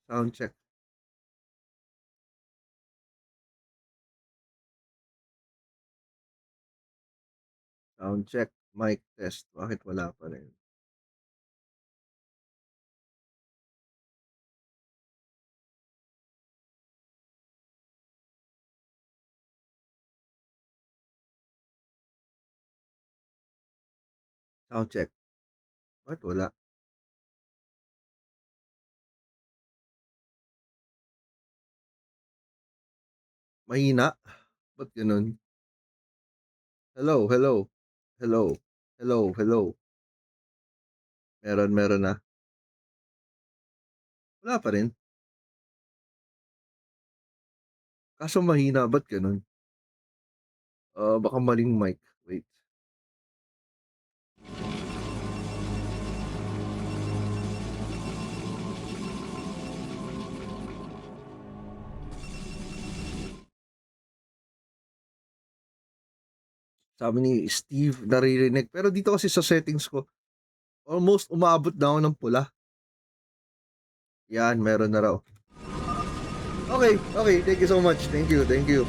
Sound check. Sound check. Mic test. Bakit wala pa rin? Sound check. Bakit wala? Mahina? Ba't ganun? Hello, hello. Hello. Hello, hello. Meron na. Wala pa rin. Kaso mahina, ba't ganun? Baka maling mic. Wait. Sabi ni Steve, naririnig. Pero dito kasi sa settings ko, almost umabot na ako ng pula. Yan, meron na raw. Okay, okay. Thank you so much. Thank you, thank you.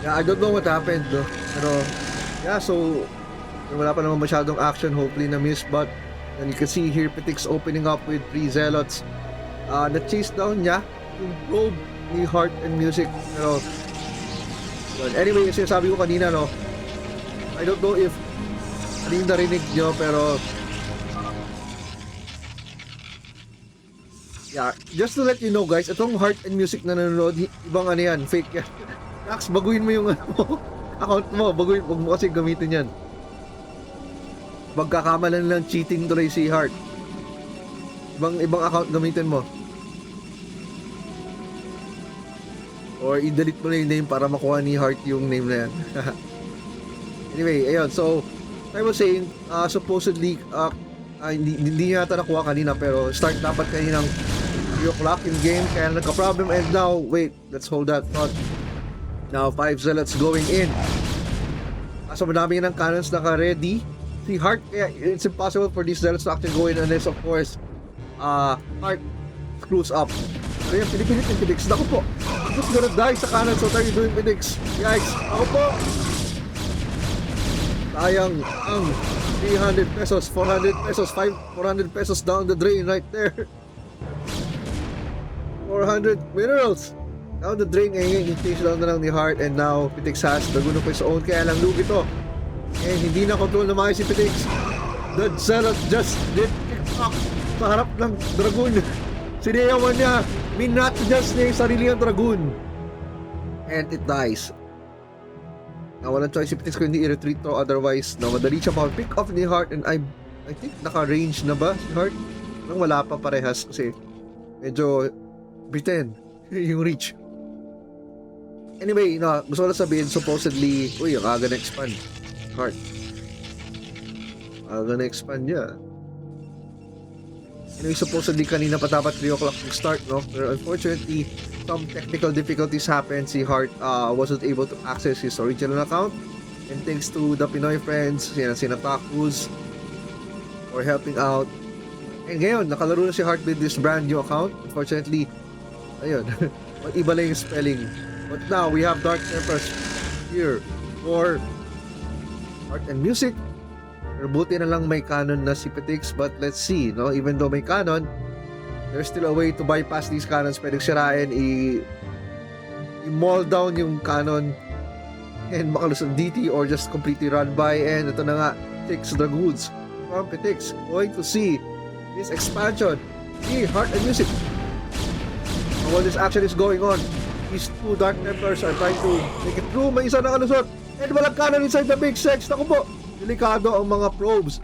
Yeah, I don't know what happened, no? Pero, yeah, so, wala pa naman masyadong action, hopefully na-miss, but, and you can see here, Pitix opening up with 3 Zealots. Na-chase down niya yung probe ni Heart and Music, pero, yun. Anyway, kasi sabi ko kanina, no, I don't know if, ano yung narinig nyo, pero, yeah, just to let you know, guys, itong Heart and Music na nanonood, ibang ano yan, fake yan. Max, baguhin mo yung account mo. Baguhin, huwag mo kasi gamitin yan. Magkakamalan lang cheating tuloy si Heart. Ibang account gamitin mo. Or i-delete mo na yung name para makuha ni Heart yung name na yan. Anyway, ayun. So, I was saying, supposedly, hindi yata nakuha kanina, pero start dapat kaninang 3 o'clock in game, kaya nagka-problem. And now, wait, let's hold that thought. Now, 5 Zealots going in. So, madami ng cannons naka-ready. Si Heart, kaya it's impossible for these Zealots to actually go in unless, of course, Heart screws up. So, yan, pinipilit yung Pitix. Naku po, I'm just gonna die sa cannons. What are you doing, Pitix? Yikes, ako po. Sayang ang 300 pesos, 400 pesos, 400 pesos down the drain right there. 400 minerals. Now the drain ngayon, i-change down na lang ni Heart, and now Pitix has Dragoon of his own, kaya lang lugi to. And hindi na control na maayos si Pitix. The Zealot just did pick up sa harap ng Dragoon. Sinayawan niya, minat-just niya yung sarili ng Dragoon. And it dies. Now walang choice si Pitix kung hindi i-retreat to, otherwise, now madali siya pick off ni Heart, and I think naka-range na ba si Heart? Nang wala pa parehas kasi medyo bitin yung reach. Anyway, gusto ko lang sabihin, supposedly, ang aga na-expand. Heart. Aga na-expand niya. Anyway, supposedly, kanina pa dapat 3 o'clock yung start, no? Pero unfortunately, some technical difficulties happened. Si Heart wasn't able to access his original account. And thanks to the Pinoy friends, sina Takus, for helping out. And ngayon, nakalaro na si Heart with this brand new account. Unfortunately, ayun, iba lang yung spelling. But now, we have Dark Templars here for Art and Music. Pero buti na lang may canon na si Pitix, but let's see, no? Even though may canon, there's still a way to bypass these cannons. Pwedeng sirain, i-maul down yung canon and makalusong DT or just completely run by. And ito na nga, 6 Dragoons from Pitix. Going to see this expansion, the Heart and Music. While this action is going on, these 2 Dark Templars are trying to make it through. May isa nakalusot, and walang cannon inside the big sex. Naku po, delikado ang mga probes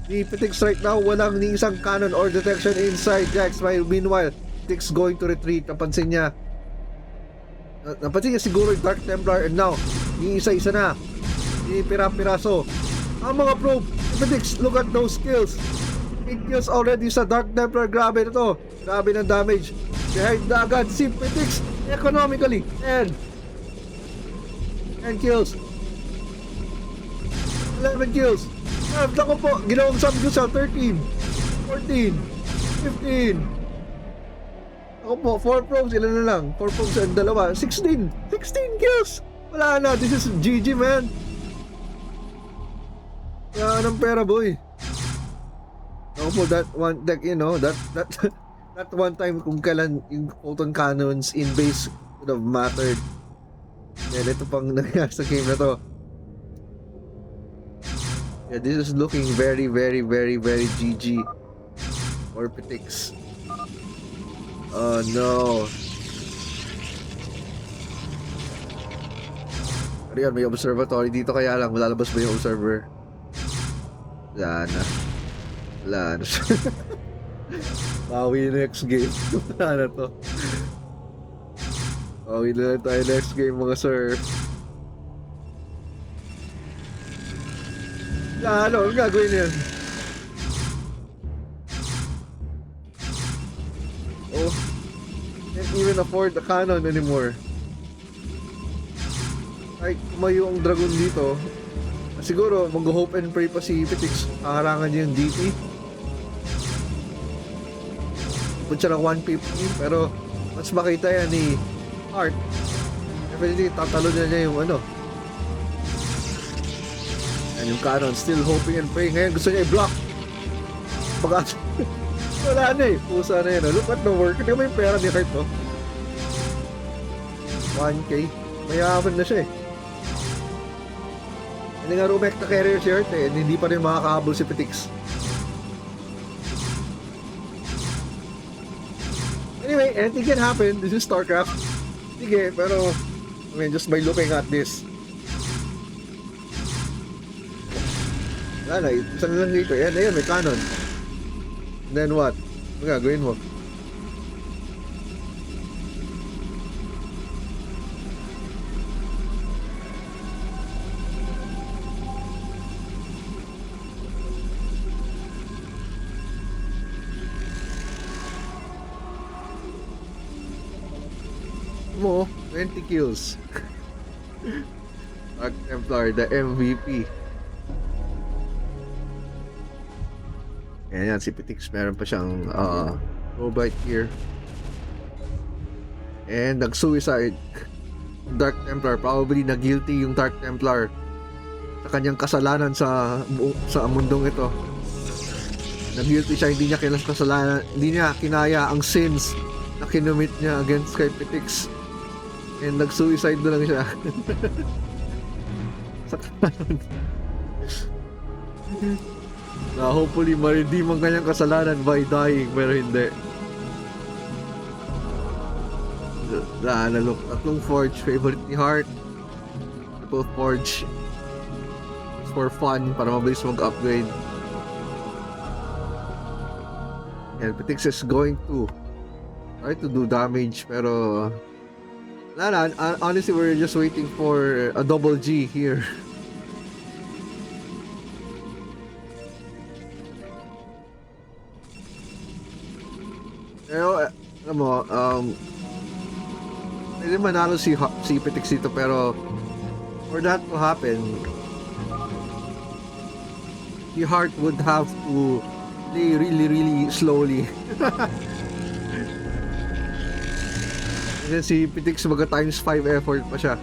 ni Pitix right now. Walang ni isang cannon or detection inside Jax. Meanwhile, Pitix going to retreat. Napansin niya siguro yung Dark Templar, and now isa-isa na pira-piraso ang mga probe. Pitix, look at those kills. 8 kills already sa Dark Templar. Grabe na to, grabe ng damage. Behind na agad si Pitix economically, and 10 kills, 11 kills. Naku po, ginawang subdue sa 13. 14, 15. Ako po, 4 probes, ilan na lang? 4 probes and dalawa, 16. 16 kills! Wala na, this is GG, man. Wala ng pera, boy. Ako po, that one, that, you know, that that one time kung kailan yung photon cannons in base would have mattered. Yan, ito pang nangyari sa game na to. Yeah, this is looking very, very, very, very GG. Or Pitix. Oh no. Ano yan, may observatory dito kaya lang malalabas ba yung observer? Wala na. Wala na. Bawi next game. Wala na to. Bawi na tayo next game mga sir. Ano gagawin yan? Oh, can't even afford the cannon anymore. Ay, kumayo ang dragon dito. Siguro, mag-hope and pray pa si Pitix. Haharangan niya yung DP. Ipon siya ng 150. Pero, mas makita yan ni Heart. Definitely, tatalo niya yung ano. And yung cannon, still hoping and praying. Ngayon, gusto niya i-block. Pag-asa. Wala na eh. Pusa na yun. Look at the work. Hindi mo yung pera ni Heart, no? 1K. Mayaman na siya eh. Hindi nga rumekta na carrier si Heart eh. Hindi pa rin makakahabol si Pitix. Anyway, anything can happen. This is StarCraft. Sige, pero I mean, just by looking at this. Wala na. Isa na lang dito. Ayan, may cannon. Then what? Ano gagawin mo? Mo, 20 kills. Dark Templar, the MVP. Yan, si Pitix meron pa siyang robite here. And nag-suicide. Dark Templar, probably na-guilty yung Dark Templar sa kanyang kasalanan sa mundong ito. Na-guilty siya, hindi niya kasalanan, hindi niya kinaya ang sins na kinumit niya against kay Pitix. And nag-suicide na lang siya. Sa kanan. Na hopefully ma-redeem ang kanyang kasalanan by dying, pero hindi. Look, tatlong forge, favorite ni Heart. Triple forge. It's for fun, para mabilis mag-upgrade. And Pitix is going to try to do damage, pero honestly, we're just waiting for a double G here. Pero, alam mo, pwede manalo si Pitix dito, pero for that to happen, the Heart would have to play really, really slowly. And then si Pitix maga times 5 effort pa siya.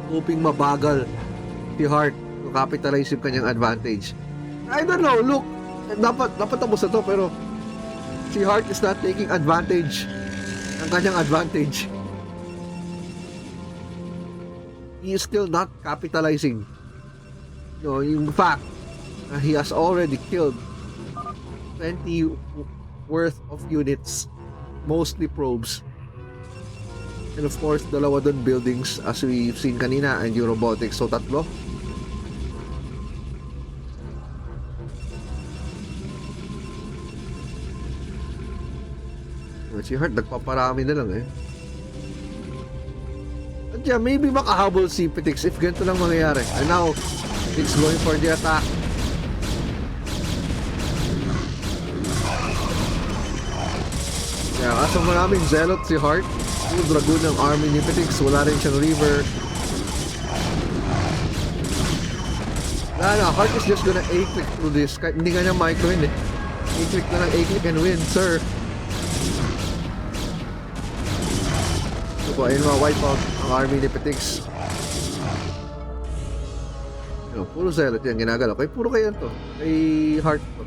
Hoping mabagal si Heart to capitalize yung kanyang advantage. I don't know, look, dapat tapos na to, pero si Heart is not taking advantage ng kanyang advantage. He is still not capitalizing. No, yung fact na he has already killed 20 worth of units, mostly probes. And of course, dalawa doon buildings as we've seen kanina, and yung robotics, so tatlo. Si Heart nagpaparami na lang eh. At yeah, maybe makahabol si Pitix if ganito lang mangyayari. And now, Pitix going for the attack. Yeah, kaso maraming zealot si Heart. Yung dragoon ng army ni Pitix. Wala rin siyang river. Wala Heart is just gonna A-click through this. Kahit hindi nga niya micro-win eh. A-click na lang, A-click and win, sir. So po, ayun mga wipe out ang army ni Petix. Puro zealot yan ginagalaw. Puro kayo to. Kay Heart to.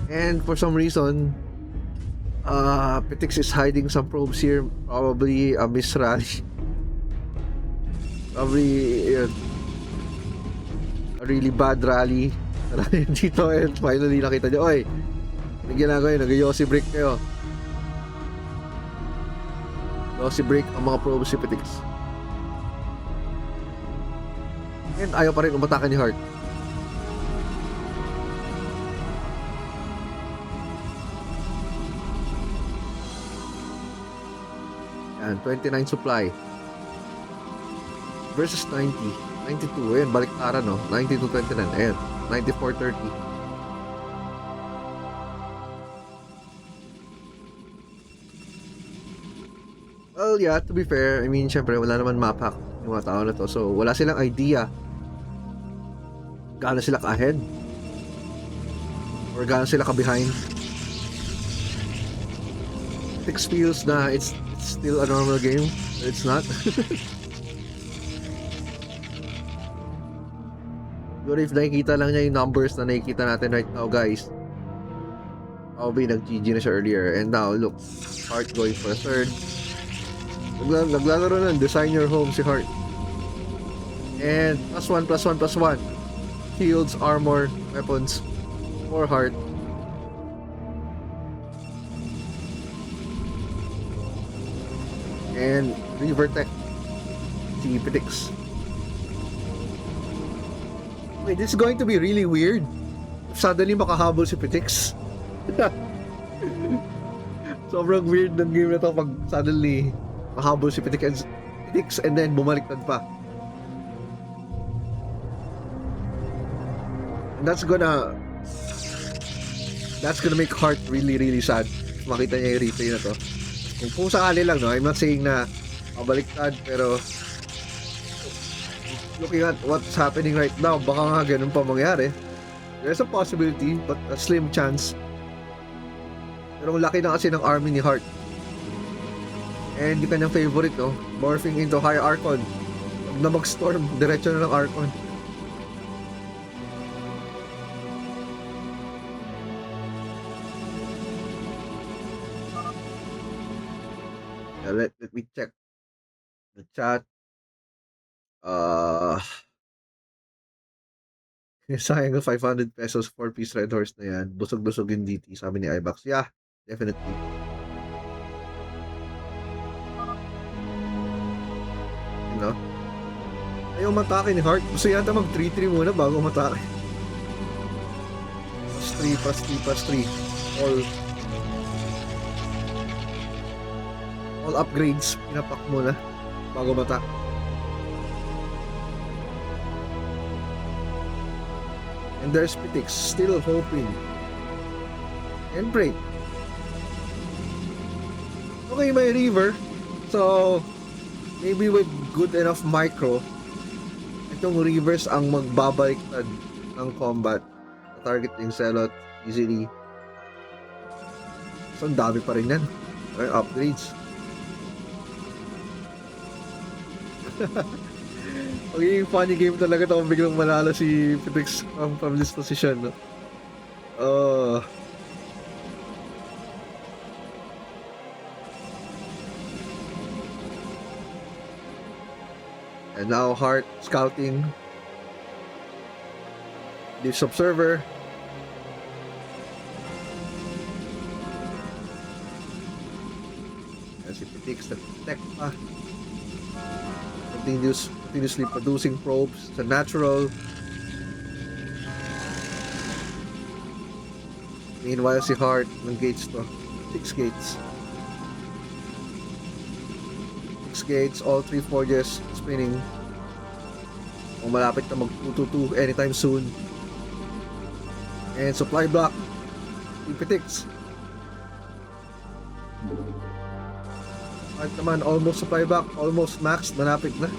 And for some reason, Petix is hiding some probes here. Probably a misrally. Probably a really bad rally. Dito and finally nakita nyo, oy, may ginagawa yun, nag-yossi break kayo. Yossi break ang mga probes si Petix. And ayaw pa rin umatake ni Heart. Yan, 29 supply versus 90. 92, ayan, baliktaran no. 92-29, ayan, 94-30. Well, yeah, to be fair, I mean, syempre, wala naman map hack yung mga tao na to. So, wala silang idea gaano sila ka-ahead or gaano sila ka-behind. It feels na it's still a normal game, but it's not. Pero if nakikita lang niya yung numbers na nakikita natin right now, guys, probably nag-GG na siya earlier. And now, look, Heart going for a third. Naglalaro ng Design Your Home si Heart. And +1, +1, +1. Shields, armor, weapons for Heart. And River Tech si Petix. Wait, this is going to be really weird. Suddenly makahabol si Petix. Sobrang weird ng game na to pag suddenly makahabol si Petix and then bumaliktad pa. And that's gonna make Heart really really sad. Makita niya yung replay na to. Kung sakali lang, no? I'm not saying na baliktad, pero looking at what's happening right now, baka nga ganun pa mangyari. There's a possibility, but a slim chance. Pero ang laki na kasi ng army ni Heart. And yung kanyang favorite, no? Morphing into High Archon. Pag na mag-storm, diretso na ng Archon. Let me check the chat. Sayang ng 500 pesos 4-piece Red Horse na yan. Busog-busog yung DT, sabi ni Ibox. Yeah, definitely. You know? Ayaw matake ni Heart. Gusto yata mag 3-3 muna bago matake. +3. All upgrades, pinapak muna bago mata. And there's Petix still hoping and break. Okay, may River, so maybe with good enough micro, itong Rivers ang magbabaliktad ng combat, targeting Celot easily. So ang dami pa rin yan, upgrades. Magiging funny game talaga ito kung biglang manalo si Petix from this position, no? And now Heart scouting. This observer. And si Petix nag-protect pa. Continuously producing probes sa natural. Meanwhile si Heart ng gates to 6 gates, all 3 forges spinning. Kung malapit na mag 2-2 anytime soon. And supply block Petix. Heart naman almost supply block, almost maxed, malapit na.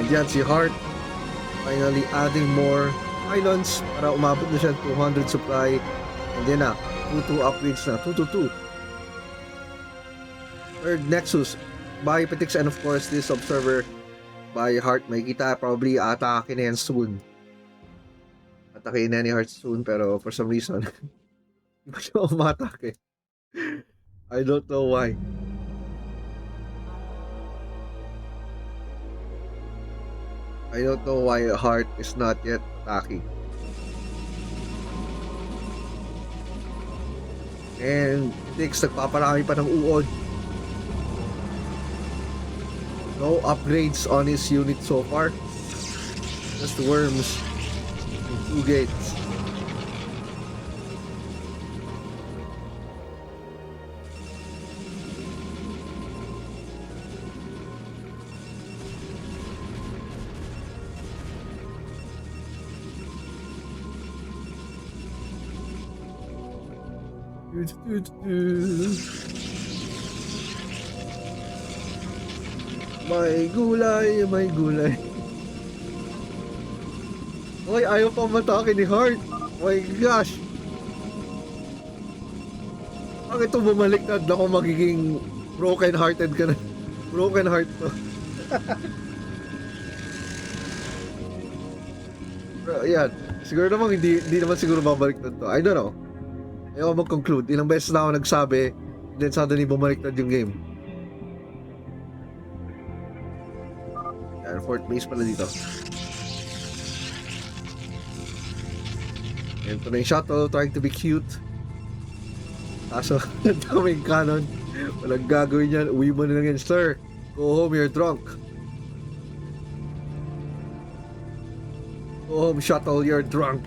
And yan si Heart, finally adding more islands para umabot na siya 200 supply. And yan na, 2-2 upgrades na, 2-2-2. Third Nexus by Petix, and of course this observer by Heart. May kita probably atake na yan soon. Atake na ni Heart soon, pero for some reason hindi pa siya umatake. I don't know why. I don't know why Heart is not yet attacking. And Tix nagpaparami pa ng uod. No upgrades on his unit so far. Just worms and 2 gates. May gulay, may gulay. Oy, ayaw pa matake ni Heart. Oh my gosh. Bakit ito bumaliktad ako, magiging broken hearted ka na? Broken heart to. Pero yan, siguro naman hindi naman siguro babaliktad to. I don't know. Ayaw mag-conclude. Ilang beses na ako nagsabi, then suddenly bumaliktad yung game. Yan, fourth base pala dito. And ito na yung shuttle, trying to be cute. Kaso, daming cannon. Walang gagawin yan. Uwi mo na lang yan, sir. Go home, you're drunk. Go home, shuttle, you're drunk.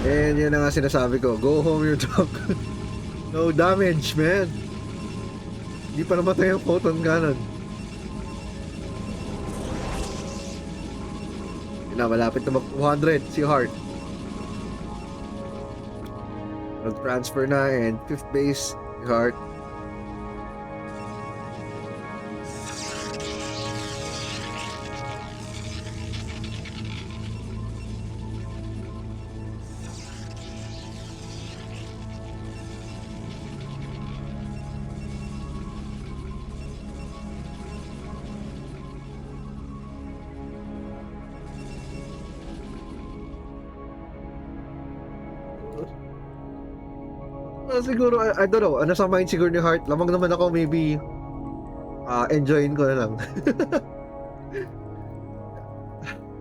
And yan na nga sinasabi ko, go home, you're drunk. No damage, man. Hindi pa namatay ang photon cannon. Yun na, malapit na mag 200 si Heart. Nag-transfer na, and 5th base si Heart. Siguro, I don't know, ano sa mind siguro ni Heart, lamang naman ako, maybe enjoyin ko na lang.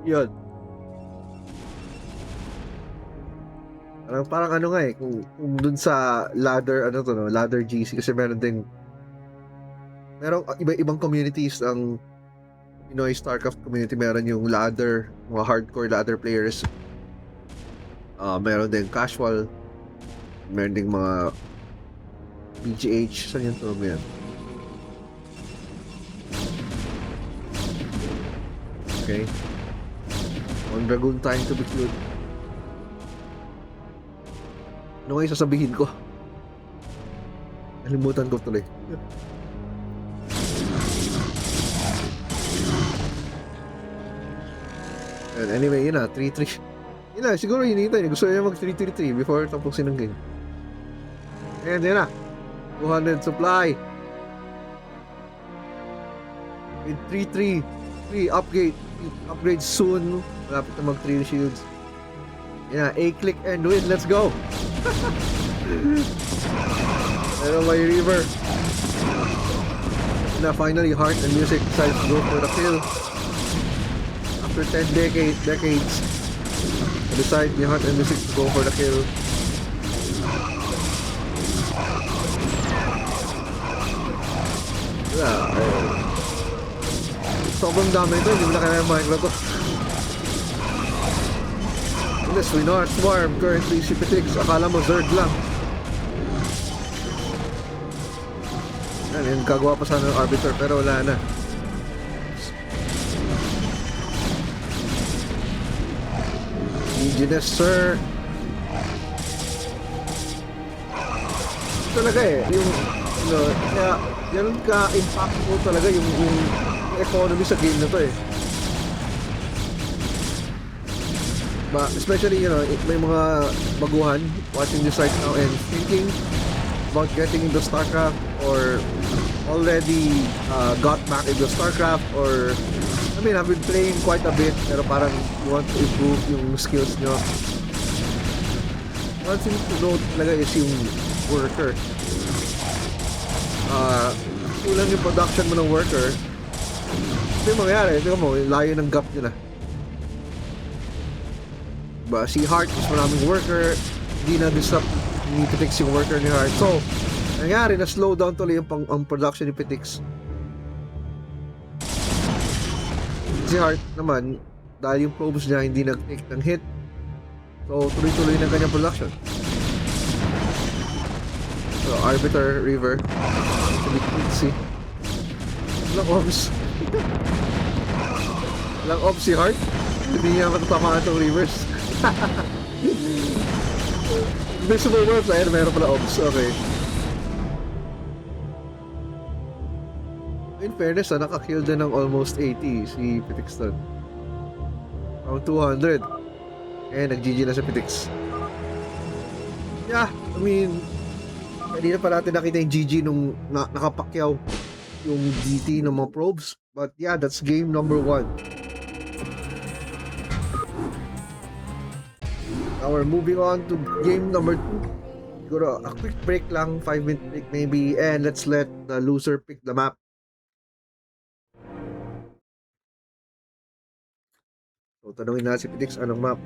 Yun. Parang ano nga kung dun sa ladder, ano to, no? Ladder GC, kasi meron iba-ibang communities ang Pinoy StarCraft community. Meron yung ladder, mga hardcore ladder players. Meron din casual. Meron ding mga BGH. Saan yung tunog yan? Okay. On Dragoon trying to be cute. Ano nga yung sasabihin ko? Nalimutan ko tuloy. And anyway, yun na, 3-3. Yun na, siguro hinihintay. Gusto niya mag 3-3-3 before tapusin ng game. And yun na, 200 supply. With 3-3 upgrade soon. Malapit na mag 3 shields. Yun na, A-click and win. Let's go. Pero may river. Yun na, finally Heart and Music decides to go for the kill. After 10 decades, I decide ni Heart and Music to go for the kill. Sobrang dami ito, hindi mo na kaya micro to. Unless we know our swarm, currently si Petix, akala mo Zerg lang. Yan, yung kagawa pa sana ng Arbiter, pero wala na. indigenous, sir. Talaga yung kaya ganun ka-impactful talaga yung economy sa game na to eh. Especially, may mga baguhan watching this right now and thinking about getting into StarCraft or already got back into StarCraft or I've been playing quite a bit pero parang you want to improve yung skills nyo. One thing to note talaga is yung worker. Kulang yung production mo ng worker. Ito yung mangyayari. Ito mo, layo ng gap nila. Si Heart is maraming worker, hindi na disrupt ni Pitix yung worker ni Heart. So, nangyari na slow down tuloy ang production ni Pitix. Si Heart naman, dahil yung probes niya hindi nag-take ng hit, so tuloy-tuloy ng kanyang production. So, Arbiter, River, si Walang ops. Walang ops si Heart. Hindi niya matatamaan itong Rivers. Invisible Worms, ayun, meron pala ops. Okay. In fairness, nakakill din ng almost 80 si Pitix doon. Around 200. Nag-GG na sa Pitix. Yeah, kanina pa natin nakita yung GG nung nakapakyaw yung GT ng mga probes. But yeah, that's game number 1. Now we're moving on to game number 2. Siguro a quick break lang, 5-minute break maybe, and let's let the loser pick the map. So tanungin na si Pitix anong map.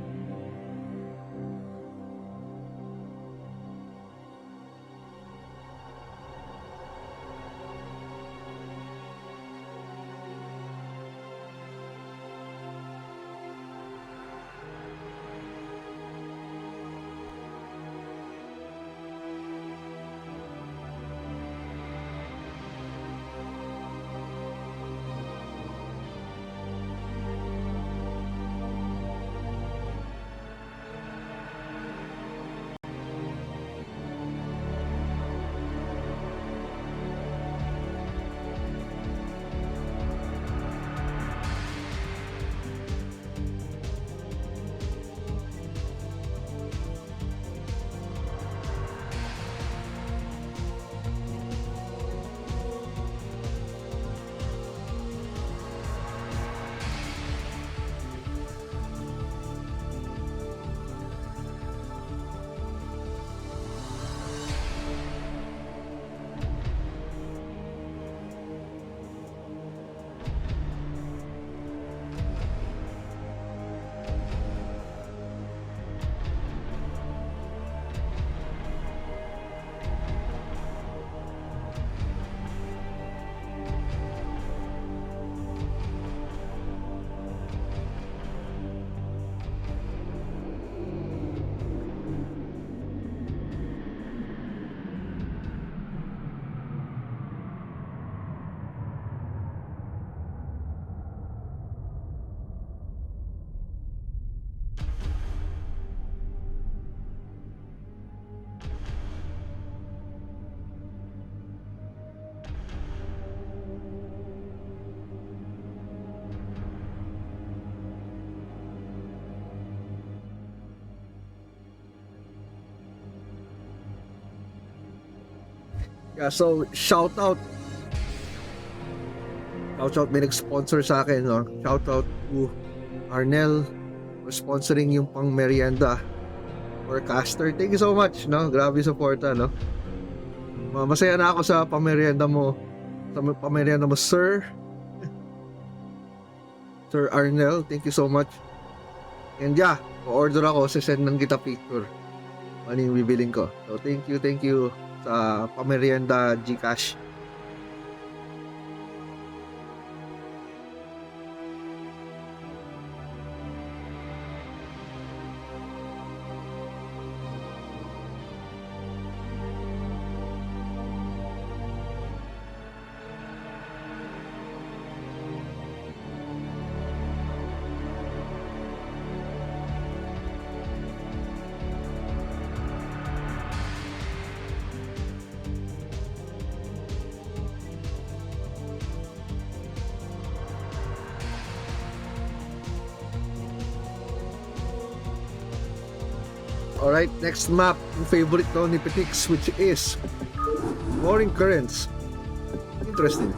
Yeah, so shout out may nag-sponsor sa akin, no? Shout out to Arnel for sponsoring yung pang merienda for Caster. Thank you so much, no? Grabe support, no? Masaya na ako sa pamerienda mo. Sa pamerienda mo, Sir Arnel. Thank you so much. And yeah, order ako, send ng kita picture. Ano yung bibiling ko. So thank you sa pamerienda Gcash. Alright, next map, yung favorite daw ni Petix, which is Roaring Currents. Interesting.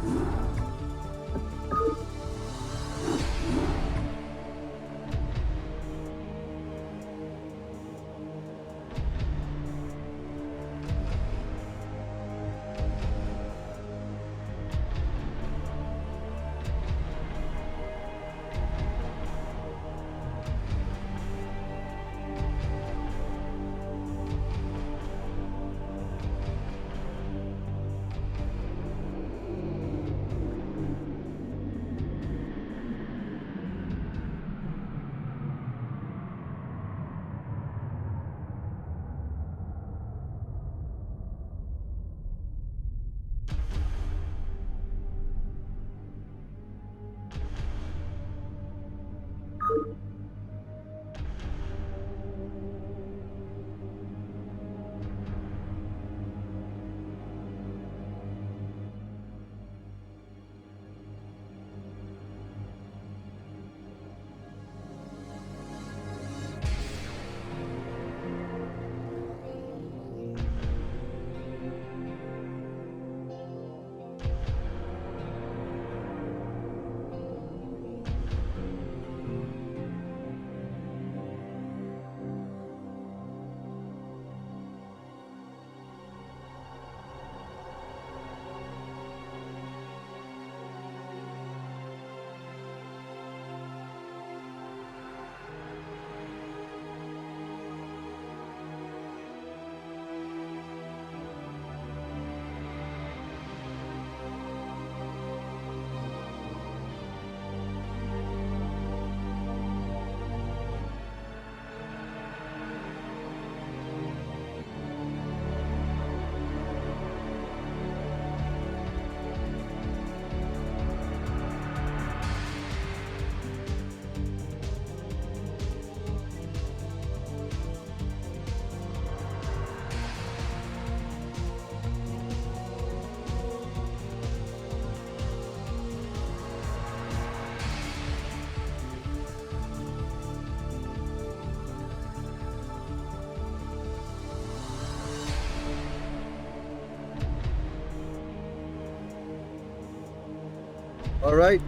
Alright.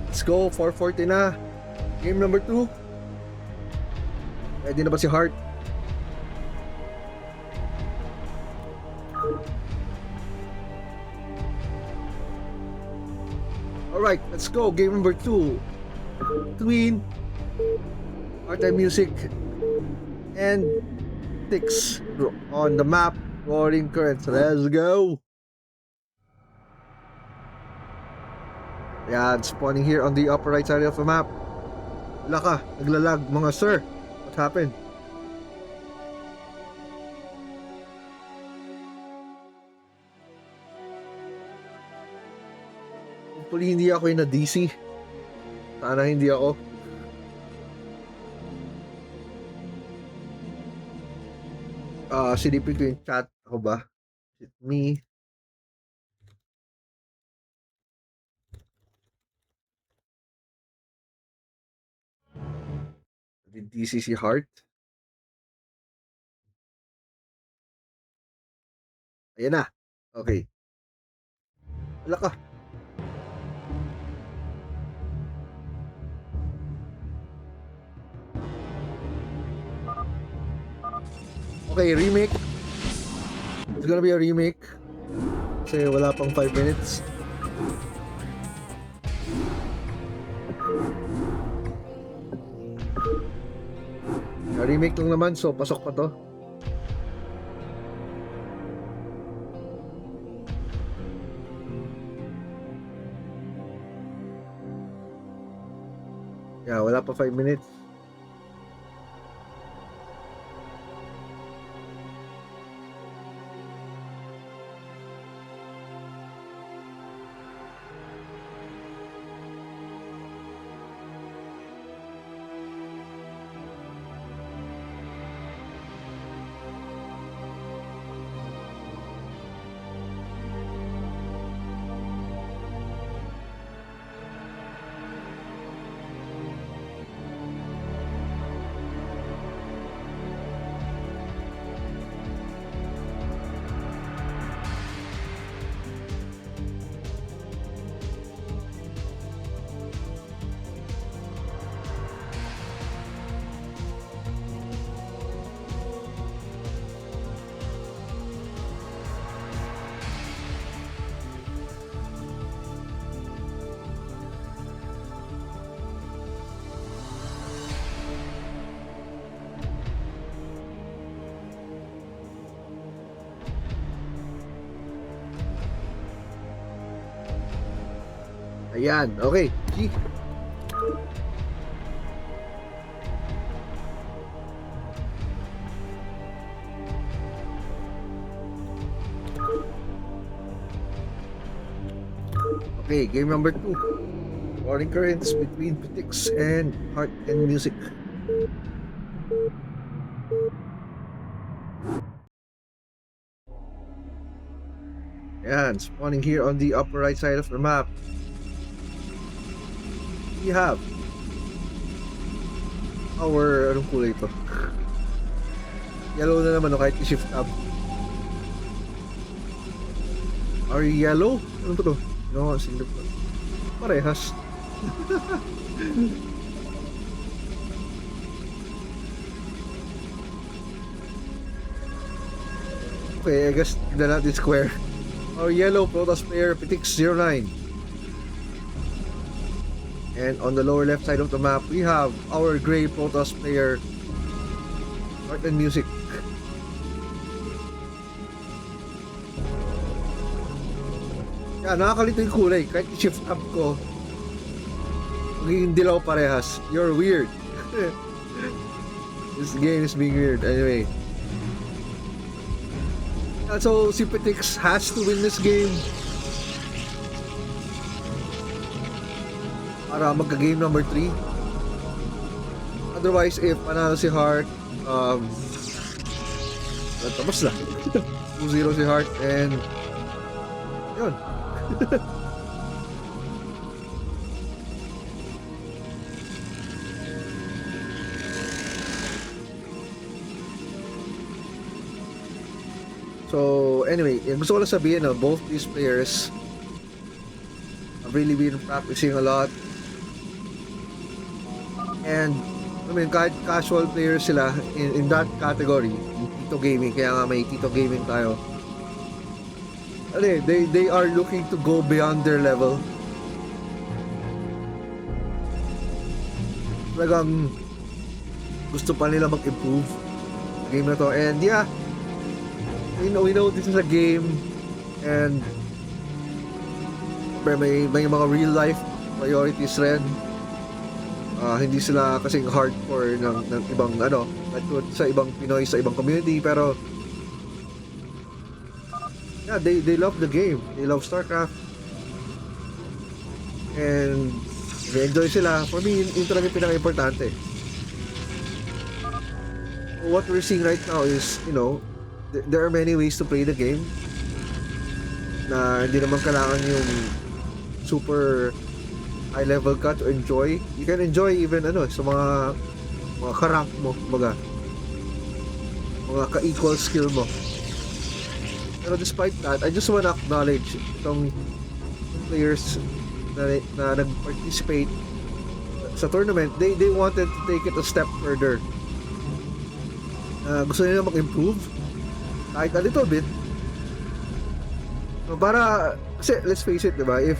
Let's go. 440 na. Game number 2. Ready na ba si Heart? Alright, let's go. Game number 2. Between Art and Music and Tix on the map Roaring Currents. Let's go. Yan, spawning here on the upper right side of the map. Wala ka, naglalag mga sir. What happened? Hopefully hindi ako yung na-DC. Sana hindi ako. Silipin ko yung chat. Ako ba? Is it me? Did DCC Heart? Ayan na. Okay. Wala ka. Okay, remake. It's gonna be a remake. Kasi wala pang 5 minutes. Remake lang naman, so pasok pa to. Yeah, wala pa 5 minutes. Ayan, okay. G. Okay, game number 2. Warring currents between physics and art and music. Ayan, spawning here on the upper right side of the map. We have our, anong kulay ito? Yellow na naman, no, kahit i-shift tab. Are yellow? Ano ba ito? No, single pa. Parehas. Okay, I guess tignan natin square. Our yellow Protoss player, Pitix09. And on the lower left side of the map, we have our gray Protoss player, art and music. Yeah, nakakalito yung kulay. Kahit i-shift up ko, magiging dilaw parehas. You're weird. This game is being weird. Anyway. So, si Petix has to win this game para magka-game number 3. Otherwise, if panalo si Heart, tapos na. 2-0 si Heart and yun. So anyway, gusto ko lang sabihin na both these players have really been practicing a lot. And I mean, kahit casual players sila in that category, in Tito Gaming, kaya nga may Tito Gaming tayo. They are looking to go beyond their level. Talagang gusto pa nila mag-improve sa game na to. And yeah, we know this is a game and may mga real life priorities rin. Hindi sila kasing hardcore ng ibang sa ibang Pinoy, sa ibang community, pero yeah, they love the game. They love StarCraft. And they enjoy sila. For me, yun talaga yung pinaka-importante. What we're seeing right now is, there are many ways to play the game na hindi naman kailangan yung super high level ka to enjoy. You can enjoy even sa mga karank mo, mga ka-equal skill mo. Pero despite that, I just want to acknowledge itong players na nag-participate sa tournament. They wanted to take it a step further. Gusto nila mag-improve kahit a little bit. So, kasi let's face it, diba? If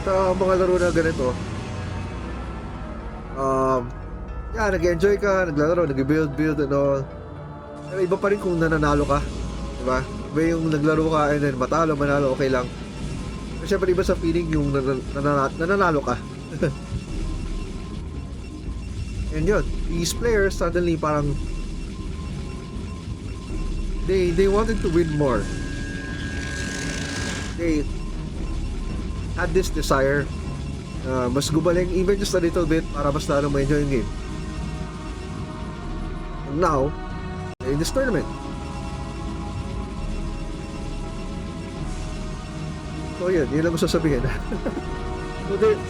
sa mga laro na ganito, nag-enjoy ka, naglalaro, nag-build and all. Pero iba pa rin kung nananalo ka. Diba? Iba yung naglaro ka and then manalo, okay lang. Pero syempre iba sa feeling yung nananalo ka. And yun, these players suddenly parang they wanted to win more. They had this desire mas gumaling even just a little bit para mas lalo ma-enjoy yung game. And now, in this tournament, so yun lang gusto sabihin.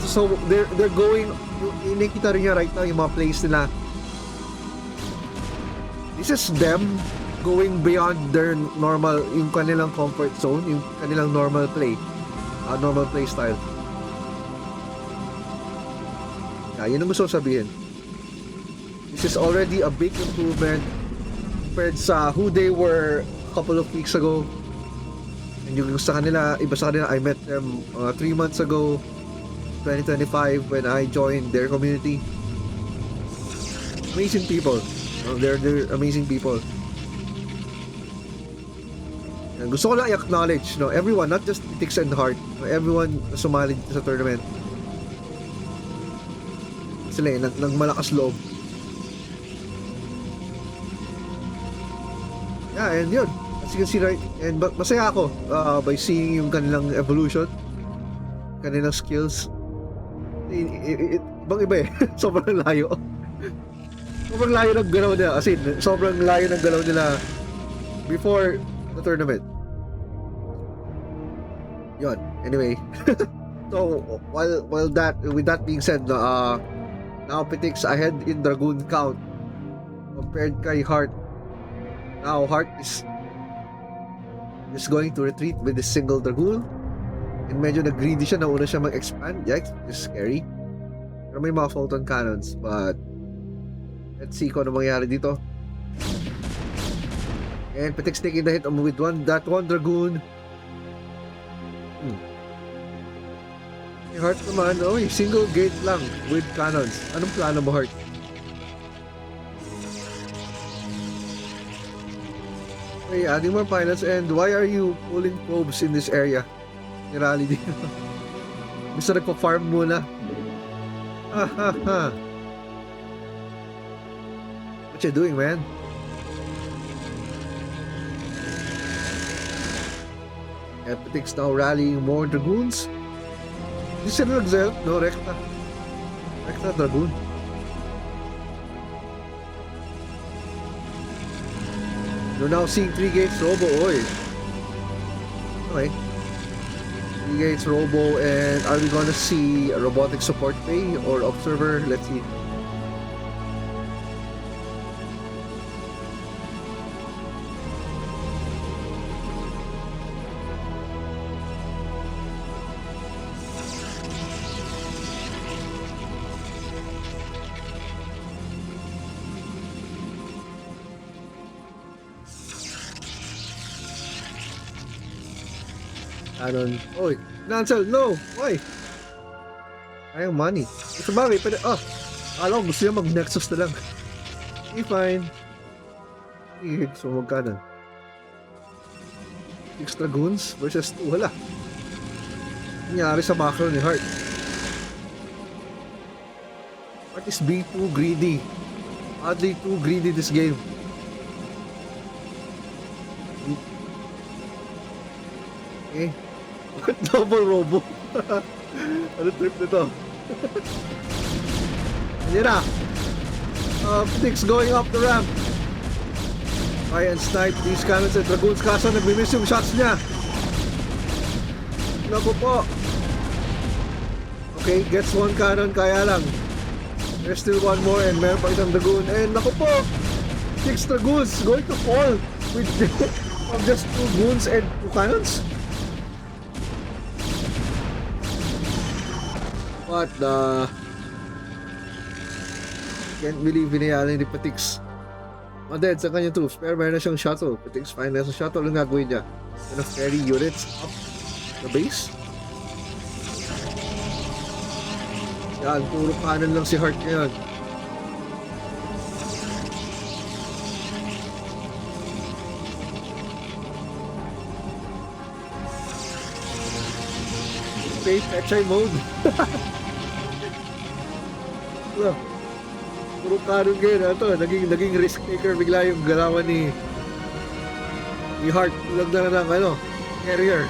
so they're going, nakita rin niya right now yung mga plays nila. This is them going beyond their normal, yung kanilang comfort zone, yung kanilang normal play style. Yun ang gusto sabihin. This is already a big improvement compared sa who they were a couple of weeks ago. And yung iba sa kanila, I met them 3 months ago, 2025, when I joined their community. Amazing people. They're amazing people. Gusto ko lang i-acknowledge, no, everyone, not just Tix and Heart, no, everyone na sumali dito sa tournament. Sila nagmalakas loob. Yeah, and yun. As you can see, right, and masaya ako by seeing yung kanilang evolution, kanilang skills. Ibang iba eh. Sobrang layo. Sobrang layo ng galaw nila. As in, sobrang layo ng galaw nila before the tournament. Yun. Anyway. So, while that, with that being said, now Pitix ahead in Dragoon count compared kay Heart. Now, Heart is going to retreat with a single Dragoon. And medyo nag-greedy siya. Nauna siya mag-expand. Yikes, it's scary. Pero may mga photon cannons. But, let's see kung ano mangyari dito. And Pitix taking the hit with that one Dragoon. Heart naman, single gate lang with cannons. Anong plano mo, Heart? Okay, adding more pilots. And why are you pulling probes in this area? Nirally dito. Gusto nagpa-farm muna. What you doing, man? Epitix now rallying more Dragoons. Hindi sila nag-zelt, no? Rekta Dragoon. You're now seeing 3 gates Robo, oy. Okay. 3 gates Robo, and are we gonna see a robotic support bay or observer? Let's see. Anon. Oy, cancel. No. Why? Ayang money. Ito bagay. Pwede. Akala ko gusto niya mag-nexus na lang. Okay, fine. Okay, so magkano? 6 Dragoons versus 2. Wala. Nangyari sa macro ni Heart. Heart is being too greedy. Oddly too greedy this game. Okay. Double Robo. Ano trip nito? Yan na. Pitix going up the ramp. Try and snipe these cannons and Dragoons. Kaso nagmi-miss yung shots niya. Naku po. Okay, gets 1 cannon. Kaya lang. There's still 1 more and meron pa isang Dragoon. And naku po. 6 Dragoons going to fall with just 2 goons and 2 cannons. What the... Can't believe binayaan ni Pitix. Dead sa kanya troops, pero meron na siyang shuttle. Pitix fine na sa shuttle, ang gagawin niya. Gonna ferry units up the base. Yan, puro kanan lang si Heart ngayon. Okay, Pechay mode. Look, puro kanon ngayon. Ito, naging risk taker bigla yung galawan ni Heart. Tulag na lang, carrier.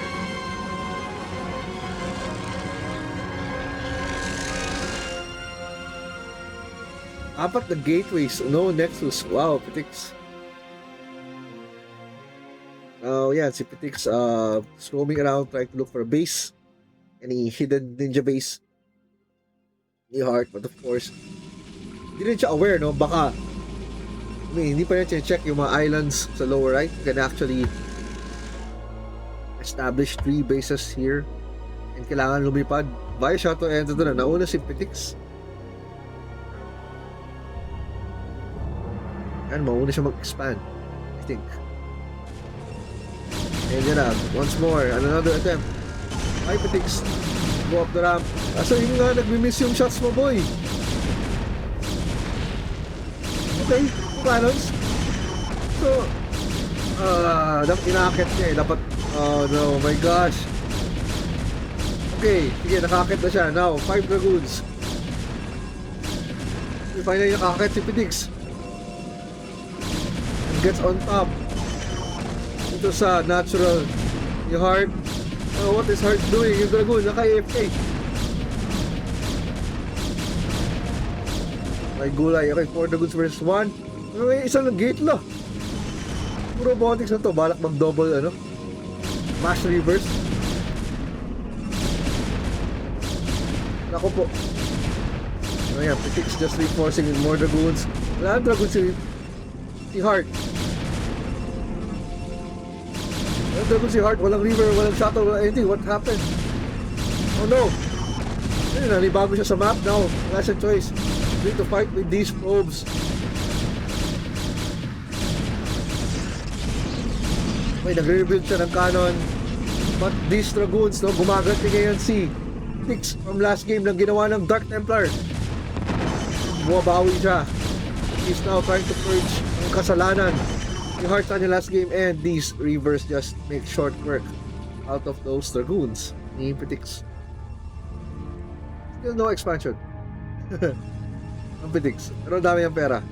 Apat na gateways, no nexus. Wow, Pitix. Yeah, si Pitix roaming around trying to look for a base. Any hidden ninja base ni Heart, but of course hindi rin siya aware, no? Baka hindi pa rin check yung mga islands sa lower right. You can actually establish 3 bases here and kailangan lumipad via shuttle. And ito na, nauna si Pitix and mauna siya mag-expand, I think. And yun na, once more, another attempt. Ay, Pitix, go up the ramp. Asa yun nga, nagmi-miss yung shots mo, boy. Okay, 2 cannons. So, Dapat inaakit niya eh. Dapat, oh no, my gosh. Okay, sige, nakakit na siya. Now, 5 dragoons. Finally, nakakit si Phoenix. And gets on top. Ito sa natural. Yung Heart. Oh, what is Heart doing? Yung dragoon, naka-AFK. May gulay. Okay, 4 dragoons versus 1. May isang gate lo. Puro robotics na to. Balak mag-double, ano? Mash reverse. Ako po. Ayan, Phoenix just reinforcing with more dragoons. Wala ang dragoons si Heart. Walang dragoon si Heart, walang river, walang shuttle, walang anything. What happened? Oh no! Ayun, nanibago siya sa map now. Wala siyang choice. Need to fight with these probes. May nagre-rebuild siya ng cannon. But these dragoons, no, gumaganti ngayon si Phoenix from last game na ginawa ng Dark Templar. Bumabawi siya. He's now trying to purge ang kasalanan ni Heart sa last game, and these rivers just make short work out of those dragoons ni Phoenix. Still no expansion. Ang Phoenix. Pero dami ang pera.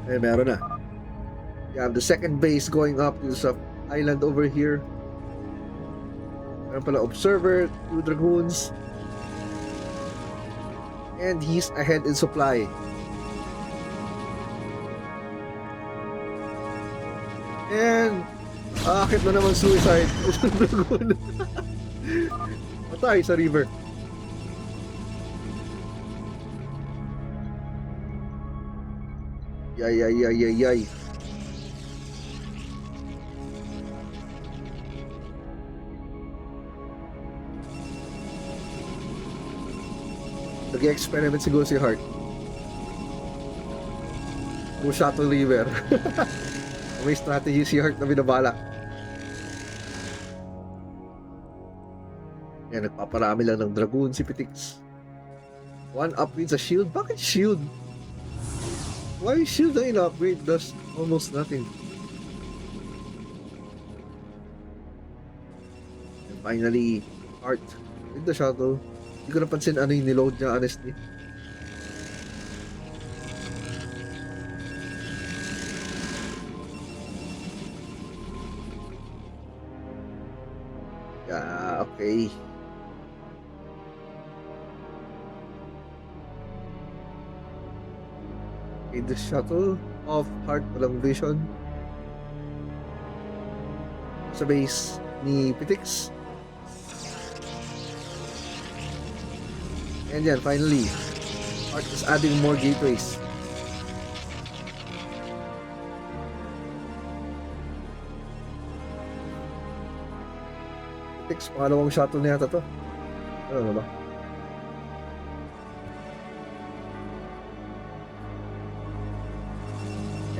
Eh, meron na. You have the second base going up to the island over here. Meron pala observer, 2 dragoons. And he's ahead in supply. And aakit na naman suicide. Isang dragoon. Patay sa river. Yay. Nag-experiment siguro si Heart. Kung shuttle river. May strategy si Heart na binabalak. Yan, nagpaparami lang ng dragoon si Phoenix. 1 upgrade sa shield? Bakit shield? Why shield na in-upgrade? Does almost nothing. And finally, Heart with the shuttle. Hindi ko napansin ano yung niload niya, honestly. Yeah, okay. Okay, the shuttle of Heart, walang vision. Sa base ni Phoenix. And yan, finally, Heart is adding more gateways. Phoenix, pangalawang shuttle na yata to. Ano na ba?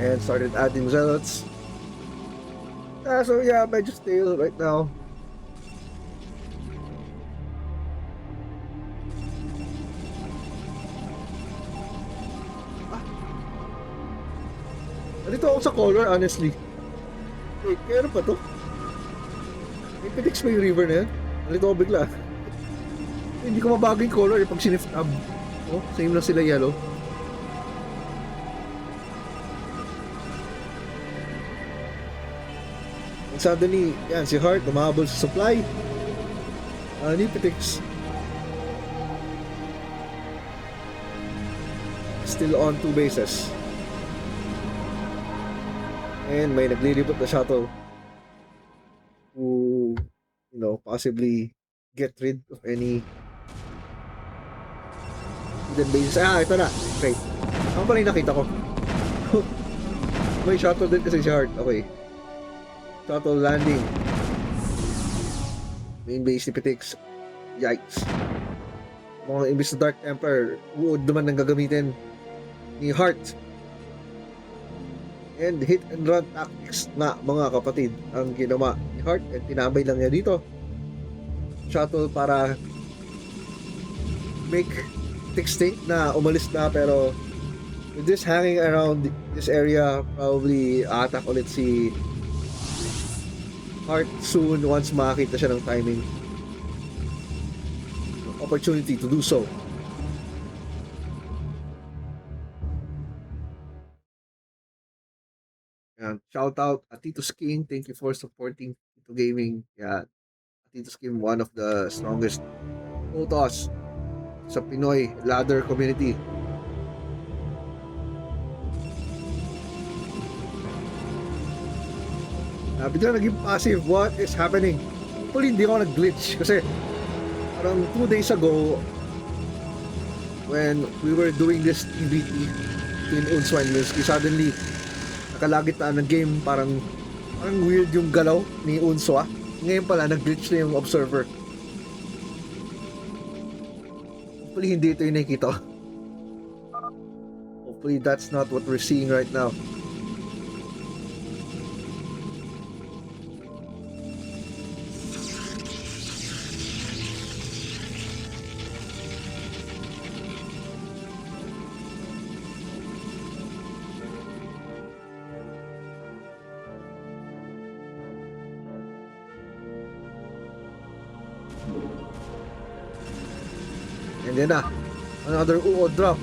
And started adding zealots. So yeah, medyo stale right now. Nalito ako sa color, honestly. Wait, kaya ano pa to? May Phoenix may river na yan. Nalito ako bigla. Hindi ko mabago yung color pag sinift tab. Oh, same lang sila yellow. And suddenly, yan, si Heart umahabol sa supply. Ni Phoenix. Still on 2 bases. And may naglilibot na shuttle to, you know, possibly get rid of any hidden bases. Ito na. Great. Ano pa rin nakita ko? May shuttle din kasi si Heart. Okay. Shuttle landing. Main base ni Phoenix. Yikes. Mga imbis na Dark Templar, uod naman ang gagamitin ni Heart. And hit and run tactics na mga kapatid ang ginawa ni Heart, at tinambay lang niya dito shuttle para make Phoenix think na umalis na, pero With this hanging around this area, probably attack ulit si Heart soon once makita siya ng timing. Opportunity to do so. Yan. Shout out at Tito's King. Thank you for supporting Tito Gaming. Yeah. Tito's King, one of the strongest autos sa Pinoy ladder community. Bigla naging passive. What is happening? Hopefully hindi ako nag-glitch kasi parang 2 days ago when we were doing this TBT between Unswa and Milski, suddenly nakalagit na ng game, parang weird yung galaw ni Unswa. Ngayon pala nag-glitch na yung observer. Hopefully hindi ito yung nakikita. Hopefully that's not what we're seeing right now. And then another UOD drop.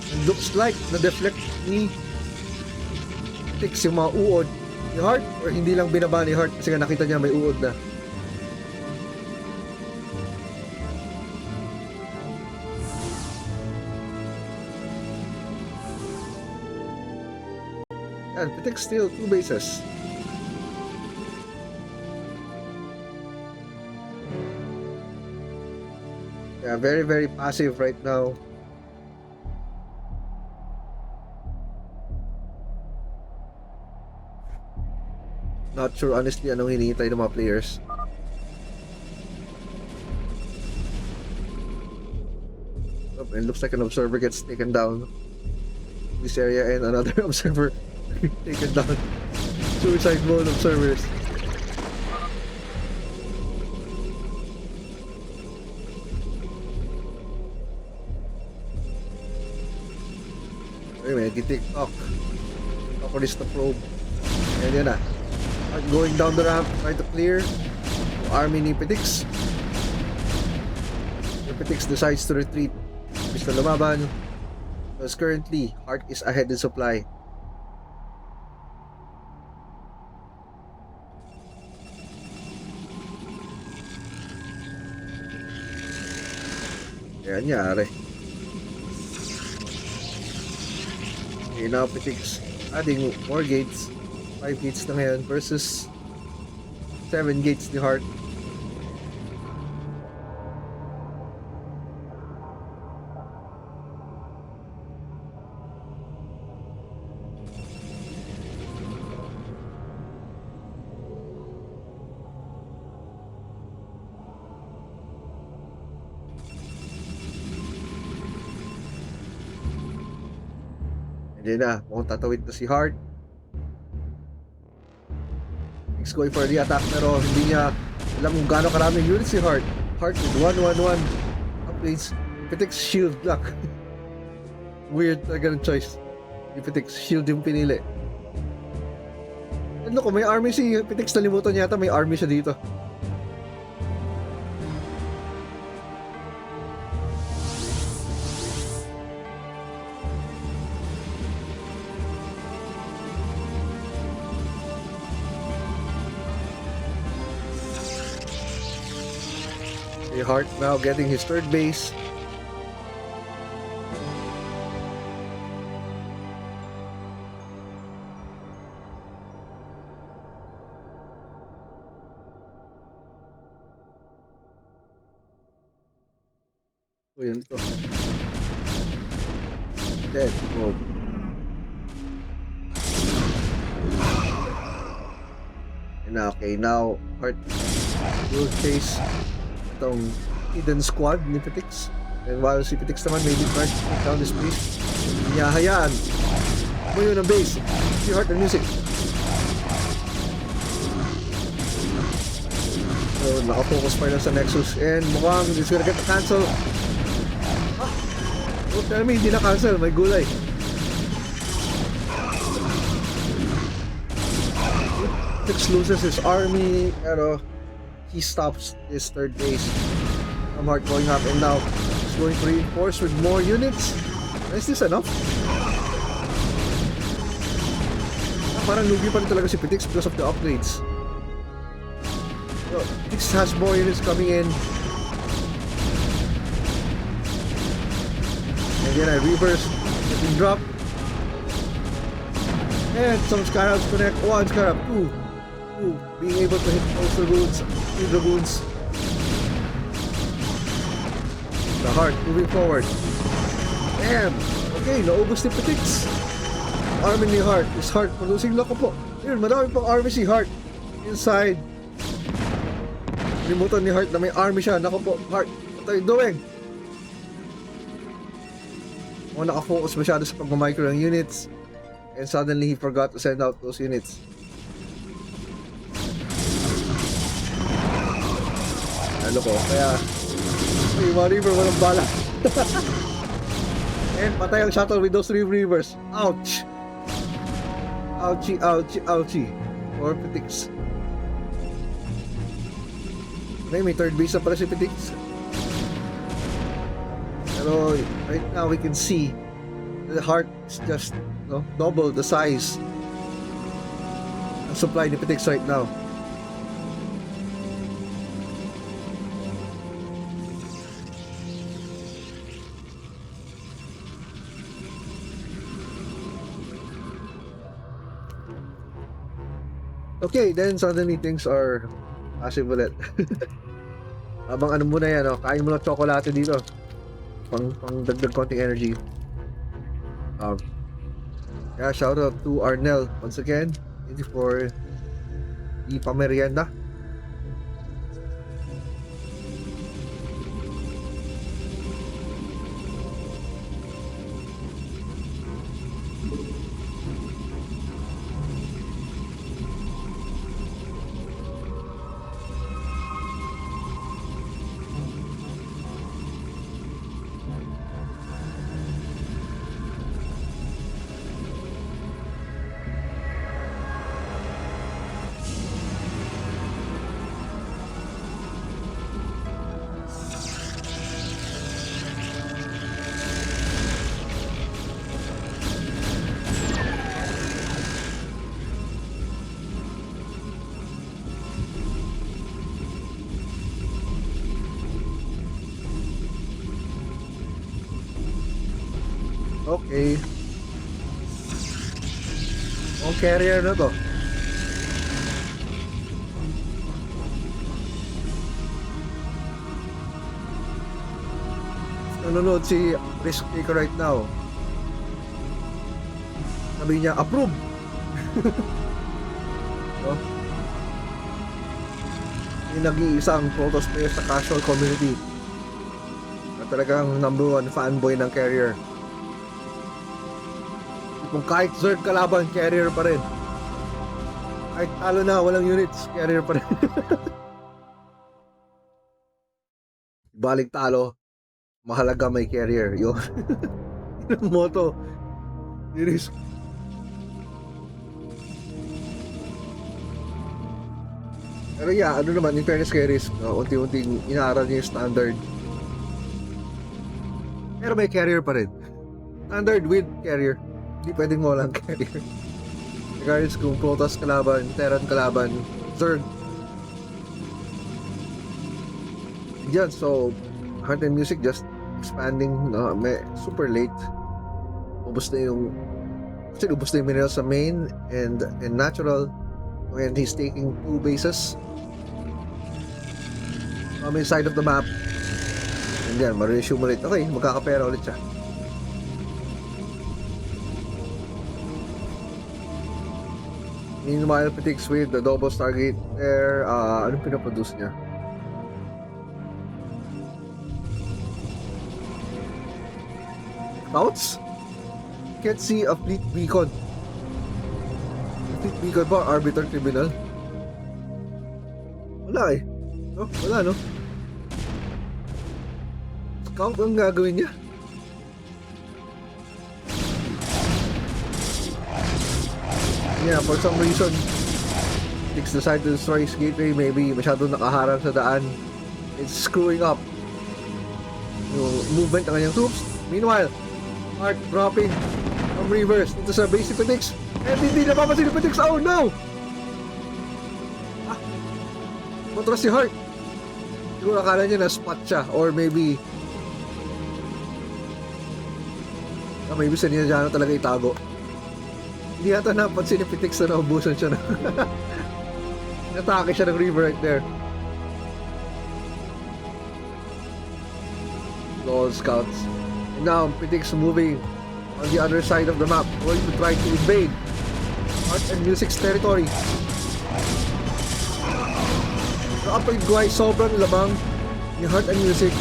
It looks like na-deflect ni Tix yung mga UOD ni Heart, or hindi lang binaba ni Heart kasi nga nakita niya may UOD na. And Tix still 2 bases. Yeah, very, very passive right now. Not sure honestly anong hinihintay ng mga players. Oh, it looks like an observer gets taken down this area and another observer taken down. Suicide mode observers. Anyway, TikTok. TikTok is the probe. And yan na. Going down the ramp, try to clear. Army ni Petix. Petix decides to retreat. Bis na lumaban. Because currently, Heart is ahead in supply. Kaya nangyari. Okay, now Petix adding more gates. 5 gates na ngayon versus 7 gates ni Heart. Hindi na, mukhang tatawid na si Heart. He's going for the attack pero hindi niya alam kung gaano karaming units si Heart. Heart with 1-1-1 upgrades. Petix shield lock. Weird talaga ng choice. Petix shield yung pinili. And look, may army si Petix, nalimutan yata may army siya dito. Heart now getting his third base. So yun to. Dead. Oh. And okay, now Heart will chase itong hidden squad ni Petix. And while si Petix naman may try to take down this base, hinahayaan mo yun ang base. Si Heart and music. So nakafocus pa lang sa Nexus and mukhang it's gonna get the cancel. Don't tell me hindi na-cancel, may gulay. Six loses his army, pero he stops his third base from Heart going up, and now he's going to reinforce with more units. Is this enough? Parang lugi pa rin talaga si Pitix because of the upgrades. So, Pitix has more units coming in. And then I reverse, getting drop. And some Scarabs connect. One Scarab, two. Being able to hit those dragoons. Two dragoons. The Heart moving forward. Damn! Okay, naubos ni Pitix. Army ni Heart. Is Heart producing? Loko po. Yun, madami pang army si Heart. Inside. Limutan ni Heart na may army siya. Nako po, Heart. What are you doing? Nakafocus masyado sa pag-micro ng units. And suddenly he forgot to send out those units. Ano ko, kaya yung mga river walang bala. And patay ang shuttle with those 3 rivers. Ouch! Ouchie, ouchie, ouchie. Or Pitix. Okay, may third base na pala si Pitix. Pero right now we can see the Heart is just double the size ng supply ni Pitix right now. Okay, then suddenly things are passive ulit. Habang ano muna yan, kain mo ng tsokolate dito. Pang dagdag konting energy. Yeah, shout out to Arnel once again. Thank you for the pamerienda. Okay. Ang carrier na to. Nanonood si Risk Taker right now. Sabi niya, approve! Yung nag-iisang Protoss player sa casual community na talagang #1 fanboy ng carrier. Kung kahit Zerg kalaban, carrier pa rin. Kahit talo na, walang units, carrier pa rin. Balik talo, mahalaga may carrier. Yun. Yun ang motto. Risk. Pero yeah, ano naman, in fairness kay Risk, unti-unting inaaral niya yung standard. Pero may carrier pa rin. Standard with carrier. Hindi pwedeng walang carrier. Regardless kung Protoss kalaban, Terran kalaban, Zerg. Yan, so Heart and Music just expanding, may super late. Ubus na yung minerals sa main and natural, and he's taking 2 bases on the side of the map. And yan, ma-resume ulit. Okay, magkakapera ulit siya. Meanwhile, Pitix with the double Stargate there. Anong pinaproduce niya? Scouts? Can't see a fleet beacon. Fleet beacon ba? Arbiter Criminal? Wala eh. No? Wala no? Scout ang gagawin niya? Yeah, for some reason, Tix decided to destroy his gateway. Maybe masyadong nakaharang sa daan. It's screwing up yung movement ng kanyang troops. Meanwhile, Heart dropping from reverse into sa base ni Petix. And hindi napapansin ni Petix. Oh no! Matras si Heart. Siguro akala niya na spot siya. Or maybe sinadya na talaga itago. Hindi yata napansin ni Petix na naubusan siya na natake siya ng river right there. All scouts. And now Petix moving on the other side of the map, going to try to invade Art and Music's territory. So upper guay, sobrang lamang ni Heart and Music.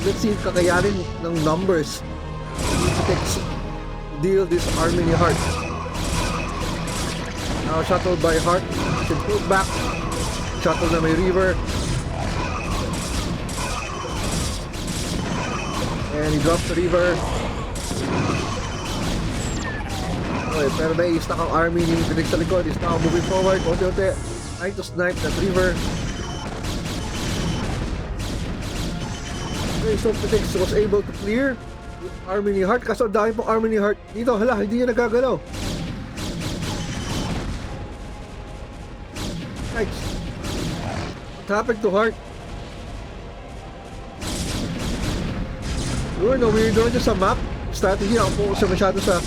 Let's see kakayanin ng numbers ni Petix to deal this army ni Heart. Now shuttled by Heart, he can pull back. Shuttle na may river. And he drops the river. Okay, pero na-i-stack ang army ni Petix sa likod. Is now moving forward. Unti-unti. Trying to snipe that river. Okay, so Petix was able to clear with army ni Heart. Kaso dahil pong army ni Heart dito. Hala, hindi niya nagagalaw. Nice. What happened to Heart? Siguro no, weirdo niya sa map strategy. Ako focus siya masyado sa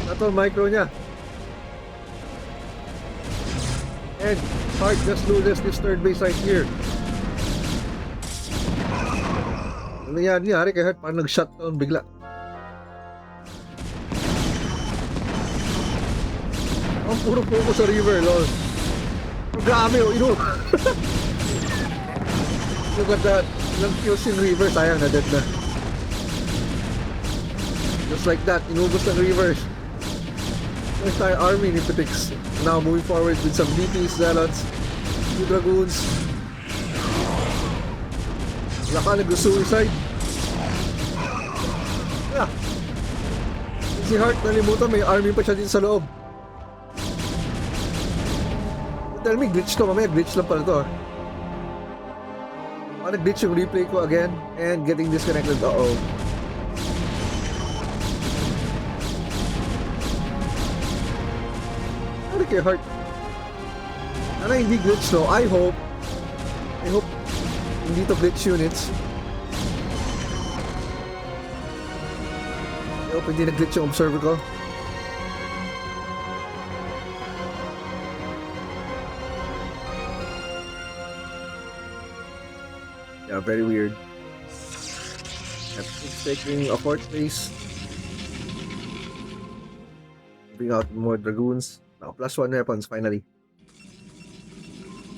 battle micro niya. And Heart just loses this third base right here. Ano nangyari kay Heart? Parang nag-shutdown bigla. Ang puro focus sa river, lol. Grabe, oh, ino. Look at that. Ilang kills yung river. Sayang na dead na. Just like that, inubos ng rivers. The entire army ni Petix. Now moving forward with some DPs, Zealots, 2 Dragoons. Wala ka nag-suicide. Yeah. Si Heart nalimutan, may army pa siya dito sa loob. Tell me, glitch to mamaya. Glitch lang pala to. Nag-glitch yung replay ko again and getting disconnected. Uh-oh. Ano kay Heart? Sana hindi glitch no? I hope hindi to glitch units. I hope hindi nag-glitch yung observer ko. Yeah, very weird. It's taking a fourth base. Bring out more Dragoons. Now, +1 weapons finally.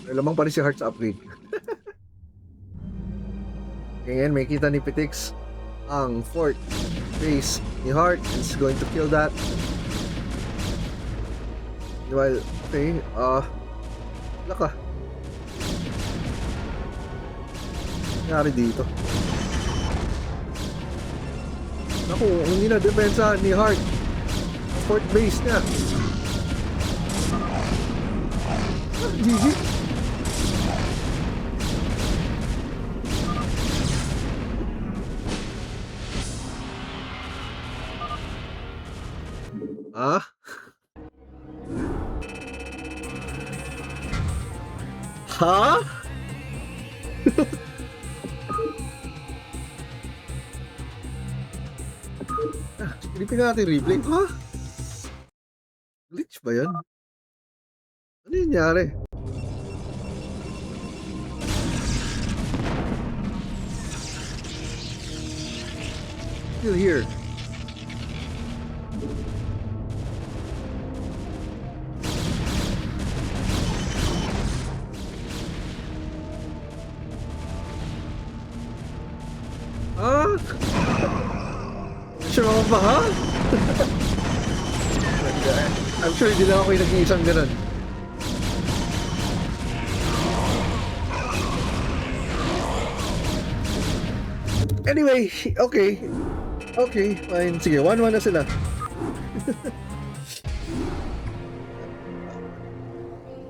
Pero lamang pa rin si Heart sa upgrade. Ngayon, may kita ni Petix ang fourth base ni Heart. It's going to kill that. Well, okay, laka. Nangyari dito. Naku, hindi na depensa ni Heart. Fourth base niya. GG. Ah? Ha? Silipin natin replay. Ha? Glitch ba yan? Ano yung nangyari? Still here. Ah? Sure ako ba, ha? I'm sure hindi lang ako yung nag-iisang ganun. Anyway, okay. Okay, fine. Sige, 1-1 na sila.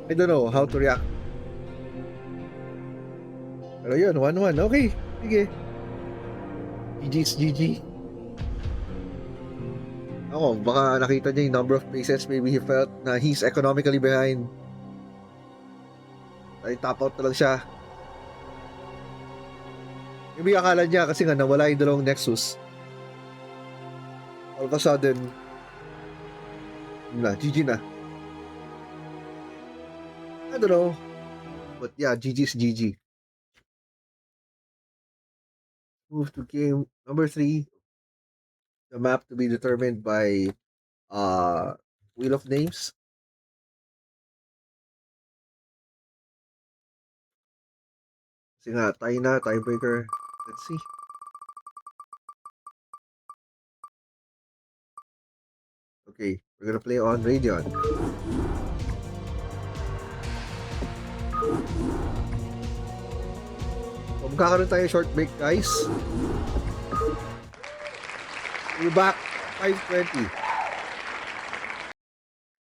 I don't know how to react. Pero yun, 1-1. Okay, sige. GG's GG. Ako, baka nakita niya yung number of places maybe he felt na he's economically behind. Ay, top out na lang siya. Maybe akala niya kasi nga nawala yung dalawang Nexus. All of a sudden, yun na, GG na. I don't know. But yeah, GG's GG. Move to game number 3. The map to be determined by Wheel of Names. Kasi nga, tayo na, tiebreaker. Let's see. Okay, we're gonna play on Radeon. So, magkakaroon tayo short break, guys. We're back. 5:20.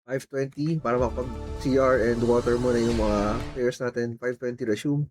5:20 para makapag-CR and water muna yung mga players natin. 5:20 resume.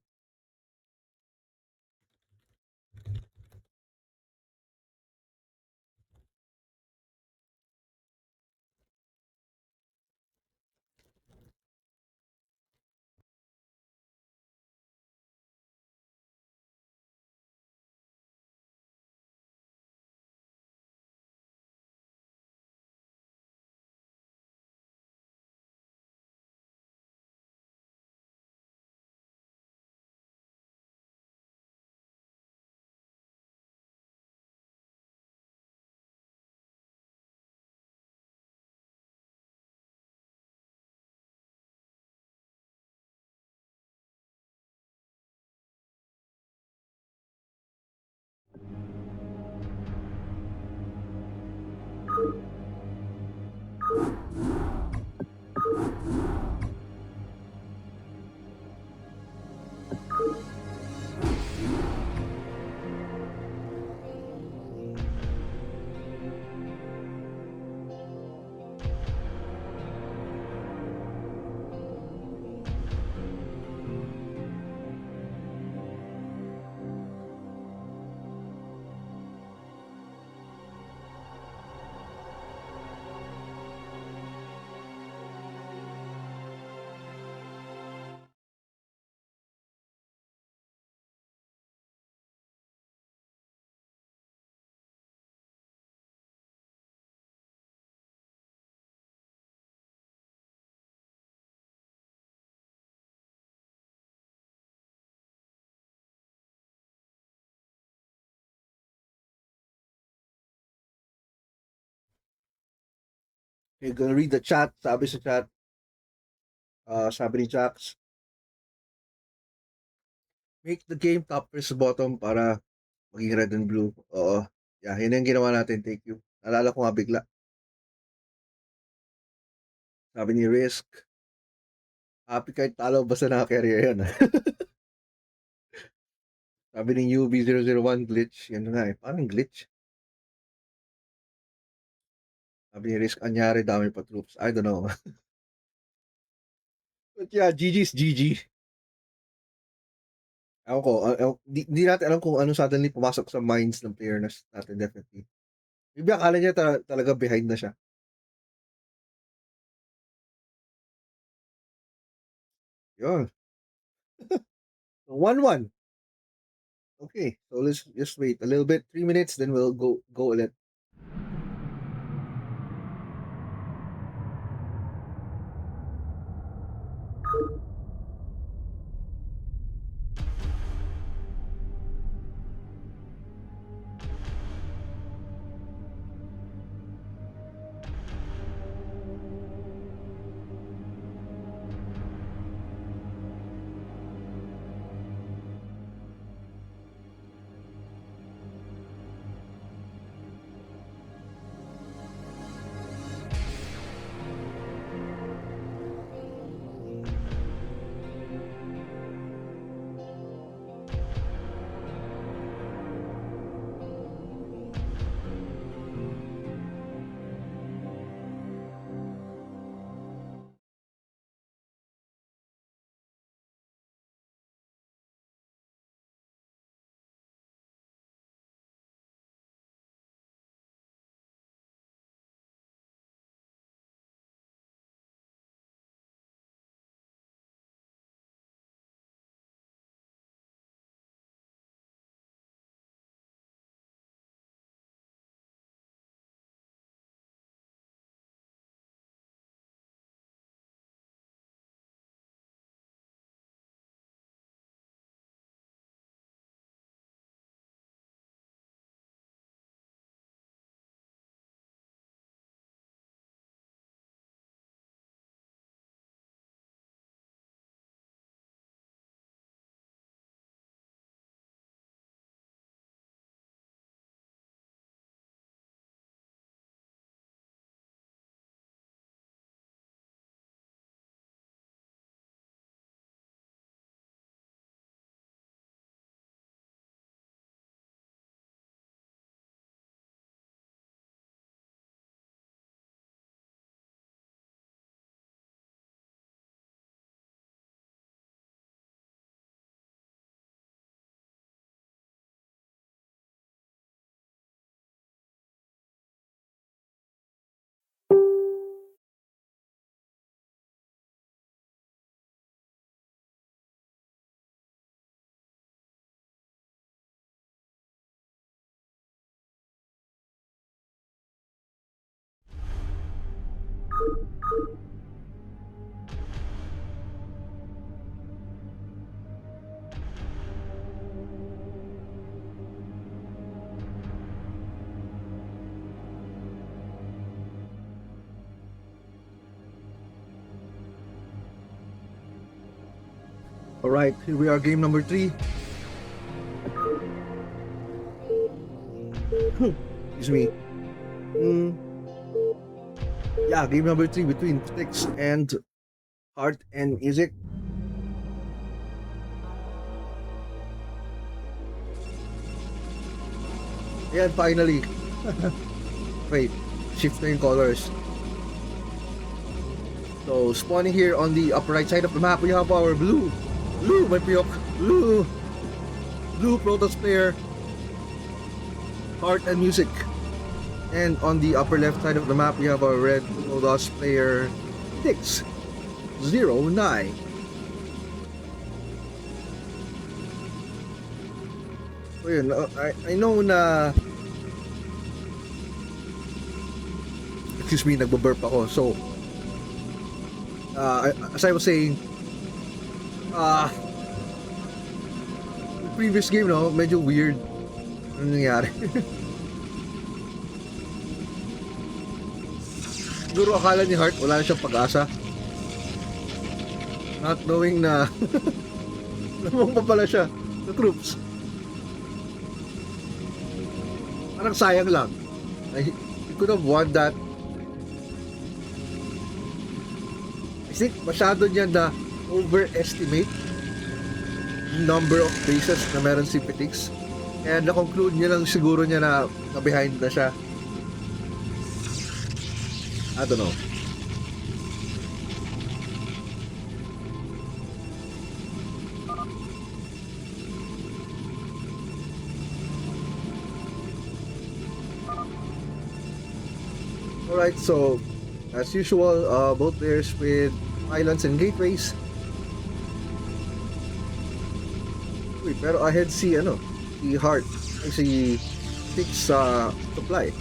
You're gonna read the chat. Sabi sa chat, sabi ni Jax, make the game top versus bottom para maging red and blue. Oo. Yeah, yun yung ginawa natin. Thank you. Nalala ko nga bigla. Sabi ni Risk, happy kahit talo basta naka-carrier yan. Sabi ni UB001 glitch. Yan nga eh. Parang glitch. Sabi ni Risk, anyari dami pa troops. I don't know. But yeah, GG's GG. Ewan ko, di natin alam kung ano suddenly pumasok sa minds ng player natin definitely. Maybe akala niya talaga behind na siya. Yun. 1-1. Okay, so let's just wait a little bit, 3 minutes, then we'll go ulit. Alright, here we are, game number 3. Excuse me. Yeah, game number 3 between Ptix and Art and Music. Ayan, finally. Wait, shift na yung colors. So, spawning here on the upper right side of the map, we have our blue. Blue, my piyok. Blue. Blue Protoss player. Art and Music. And on the upper left side of the map, we have our red Protoss player, Ptix 09. So yun, I know na, excuse me, nagbaburp ako. So, as I was saying, the previous game, no, medyo weird. Ano nangyari? Siguro akala ni Heart wala na siyang pag-asa. Not knowing na lamang pa pala siya sa troops. Parang sayang lang. He could have won that. I think masyado niya na overestimate yung number of bases na meron si Ptix. Kaya na-conclude niya lang siguro niya na behind na siya. I don't know. Alright, so as usual, both players with islands and gateways. Wait, pero ahead si si Heart, ay si Ptix sa supply.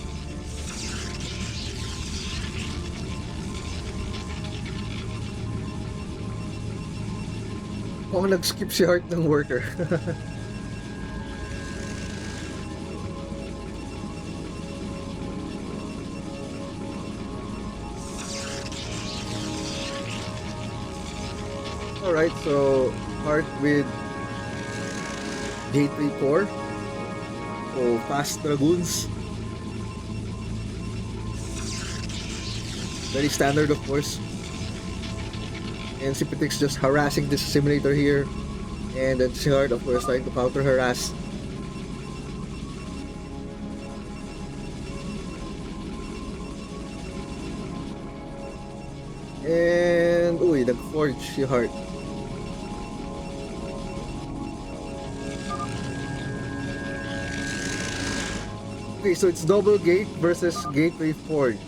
Kung nag-skip si Heart ng worker. Alright, so Heart with Gateway 4. So fast dragoons. Very standard, of course. And si Ptix just harassing this simulator here. And then si Heart, of course, trying to counter harass. And uy, nag-forge si Heart. Okay, so it's double gate versus gateway forge.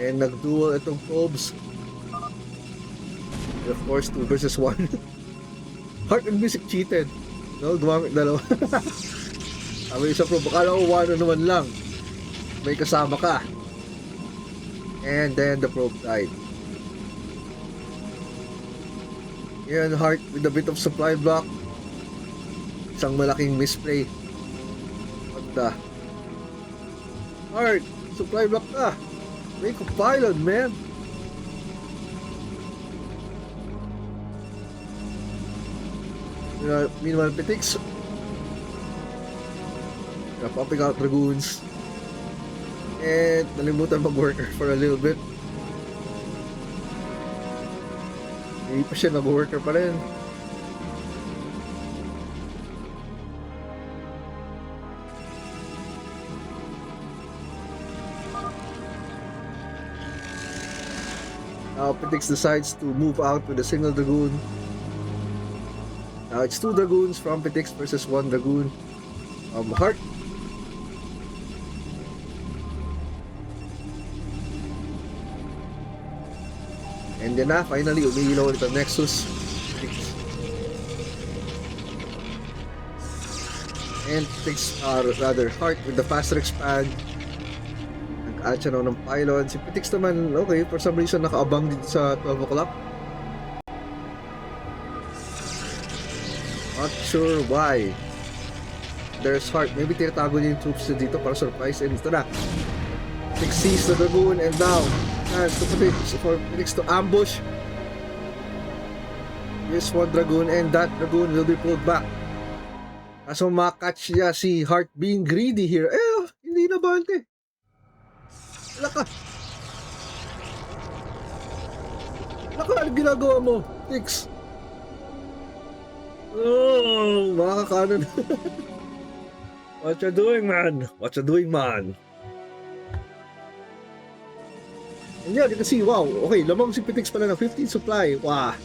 And nag-duel itong probes. And of course, 2 versus 1. Heart and Music cheated. No, gumamit dalawa. Sabi isa probe, akala ko 1-on-1 lang. May kasama ka. And then the probe died. Yan, Heart with a bit of supply block. Isang malaking misplay. What the? Heart, supply block ka. Make a pylon, man. Meanwhile, Ptix popping out dragoons. And nalimutan mag-worker for a little bit. Hindi pa siya nag-worker pa rin. Now Ptix decides to move out with a single dragoon. Now it's 2 dragoons from Ptix versus 1 dragoon from Heart. And then finally, umiilaw ulit ang Nexus. And Ptix, rather, Heart with the faster expand. Nag-add siya ng pylon. Si Ptix naman, okay, for some reason, nakaabang dito sa 12 o'clock. Not sure why. There's Heart. Maybe tinatago niya yung troops dito para surprise. And ito na. Ptix sees the dragoon and now chance to for Ptix to ambush. This one Dragoon, and that Dragoon will be pulled back. Kaso makatch niya si Heart being greedy here. Hindi na bante. Wala ka. Wala ka, ano ginagawa mo? Tix. Oh, makakakanon. What you doing, man? What you doing, man? And yeah, you can see, wow, okay, lamang si Pitix pala ng 15 supply. Wow.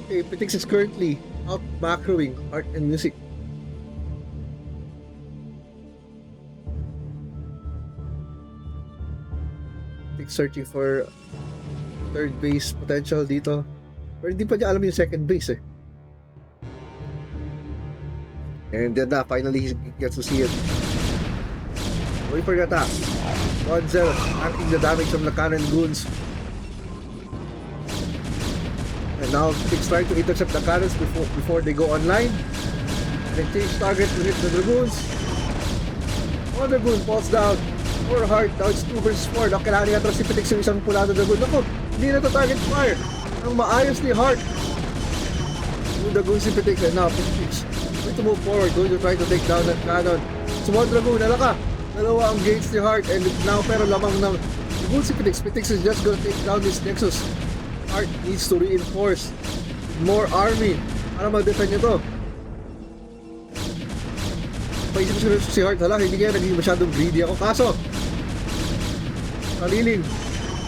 Okay, Pitix is currently out macroing Art and Music. Pitix searching for third base potential dito. Pero hindi pa niya alam yung second base eh. And then finally he gets to see it. Wait for the attack. 1-0, tanking the damage from the cannon goons. And now Pitix trying to intercept the cannons before they go online. And change target to hit the Dragoons. One Dragoon falls down. 4 Heart, now it's 2 versus 4. Now kailangan niya atras si Pitix yung isang pulado Dragoon. Naku, hindi na to target fire. Ang maayos ni Heart. Yung Dragoon si Pitix, and now Pitix going to move forward, going to try to take down that cannon. So one Dragoon, nalaka. Dalawa ang gates ni Heart, and now pero lamang ng Dragoon si Pitix. Pitix is just gonna take down this Nexus. Heart needs to reinforce more army para mag-defend nyo to. Paisip ko si Heart, hala, hindi kaya naging masyadong greedy ako. Kaso, kaliling,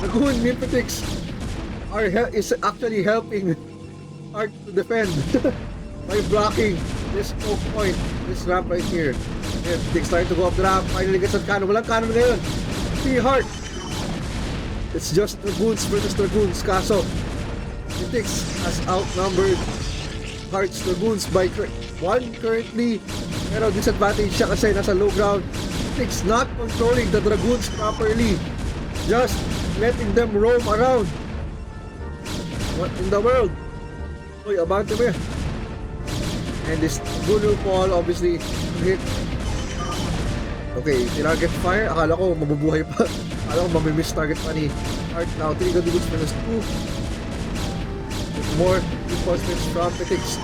Dragoon ni Pitix is actually helping Heart to defend by blocking this choke point, this ramp right here. And Pitix trying to go up the ramp, finally gets that cannon. Walang cannon ngayon. Si Heart, it's just Dragoons versus Dragoons. Kaso, Pitix has outnumbered Heart's Dragoons by 1 currently. Pero disadvantage siya kasi nasa low ground. Pitix not controlling the Dragoons properly. Just letting them roam around. What in the world? Uy, abante mo yan. And this Dragoon will fall, obviously, hit. Okay, target fire. Akala ko mabubuhay pa. Akala ko mamimiss target pa ni Heart. Now, 3 Dragoons minus 2. With more reinforcements from Pitix.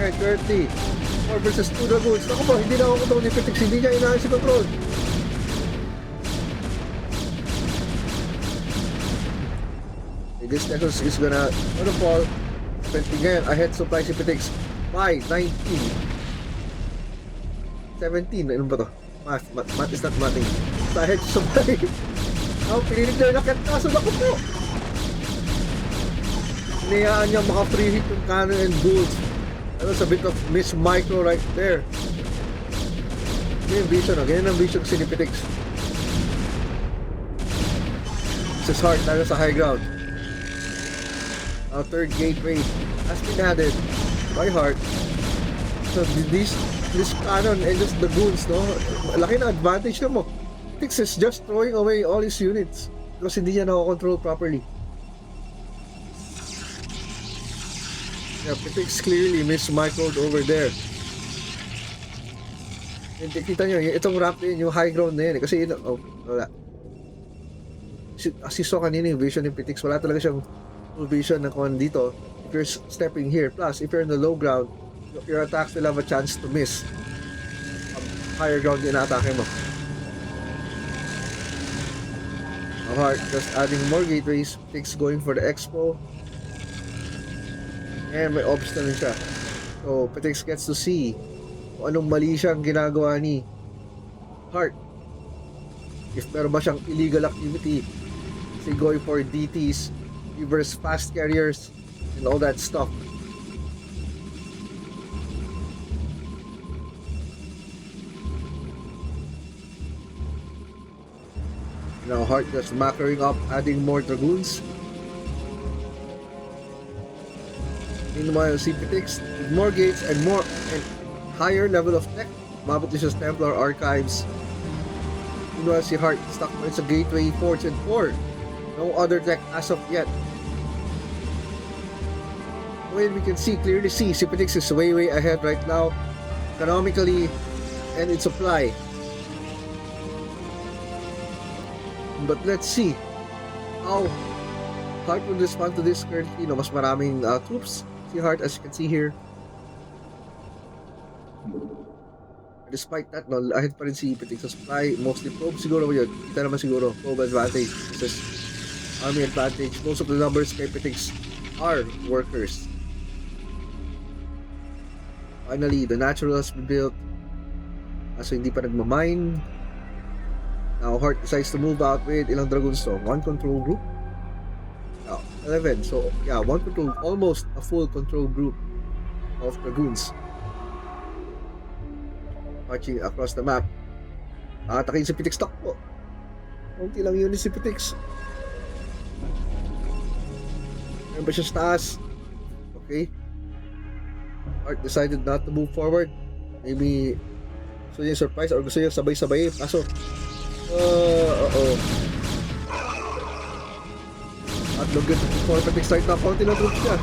And 30. 4 versus 2 Dragoons. Ako ba, hindi na ako control ni Pitix. Hindi niya inaayos si control. This Nexus is gonna fall. 20 ngayon. Ahead supply si Pitix by 19. 17. Ano ba to? Math is not mathing. Sa ahead supply. Now, pinilig na nakit. Kaso na ko po. Hinayaan niya maka-free hit yung cannon and goals. That was a bit of miss micro right there. Ganyan ang vision. Ganyan ang vision kasi ni Pitix. This is Heart. Tayo sa high ground. Our third gateway has been added by Heart. So this cannon and just the goons, no? Laki na advantage na mo. Pitix is just throwing away all his units because hindi niya nako-control properly. Yeah, Pitix clearly mismicroed over there. And kita nyo, itong ramp na yun, yung high ground na yun. Kasi yun, wala. As you saw kanina yung vision ng Pitix, wala talaga siyang vision na kung dito. If you're stepping here, plus if you're in the low ground, your attacks will have a chance to miss. Higher ground yung ina-atake mo. Heart just adding more gateways. Pitix going for the expo. And may ops na rin siya. So Pitix gets to see kung anong mali siyang ginagawa ni Heart. If meron ba siyang illegal activity. Kasi going for DTs, reverse fast carriers, and all that stuff. Now Heart just macroing up, adding more Dragoons. Meanwhile, si Pitix with more gates and more and higher level of tech. Mabot siya sa Templar Archives. Meanwhile, si Heart stuck pa sa Gateway, Forge, and 4. No other tech as of yet. When we can clearly see, si Pitix is way ahead right now, economically and in supply. But let's see how Heart will respond to this currently, mas maraming troops. Si Heart, as you can see here. Despite that, ahead pa rin si Pitik sa supply. Mostly probe siguro yun. Kita naman siguro, probe advantage versus army advantage. Most of the numbers kay Pitix are workers. Finally, the natural has been built. So hindi pa nagmamine. Now, Heart decides to move out with ilang dragoons to? 1 control group? 11. So, yeah, 1 control, almost a full control group of dragoons. Marching across the map. Atakin si Pitix takbo. Kunti lang yun si Pitix. Meron ba siya sa taas? Okay. Heart decided not to move forward. Maybe gusto niya surprise or gusto niya sabay-sabay. Kaso, at look at for Pitix right now. Konti lang troops niya.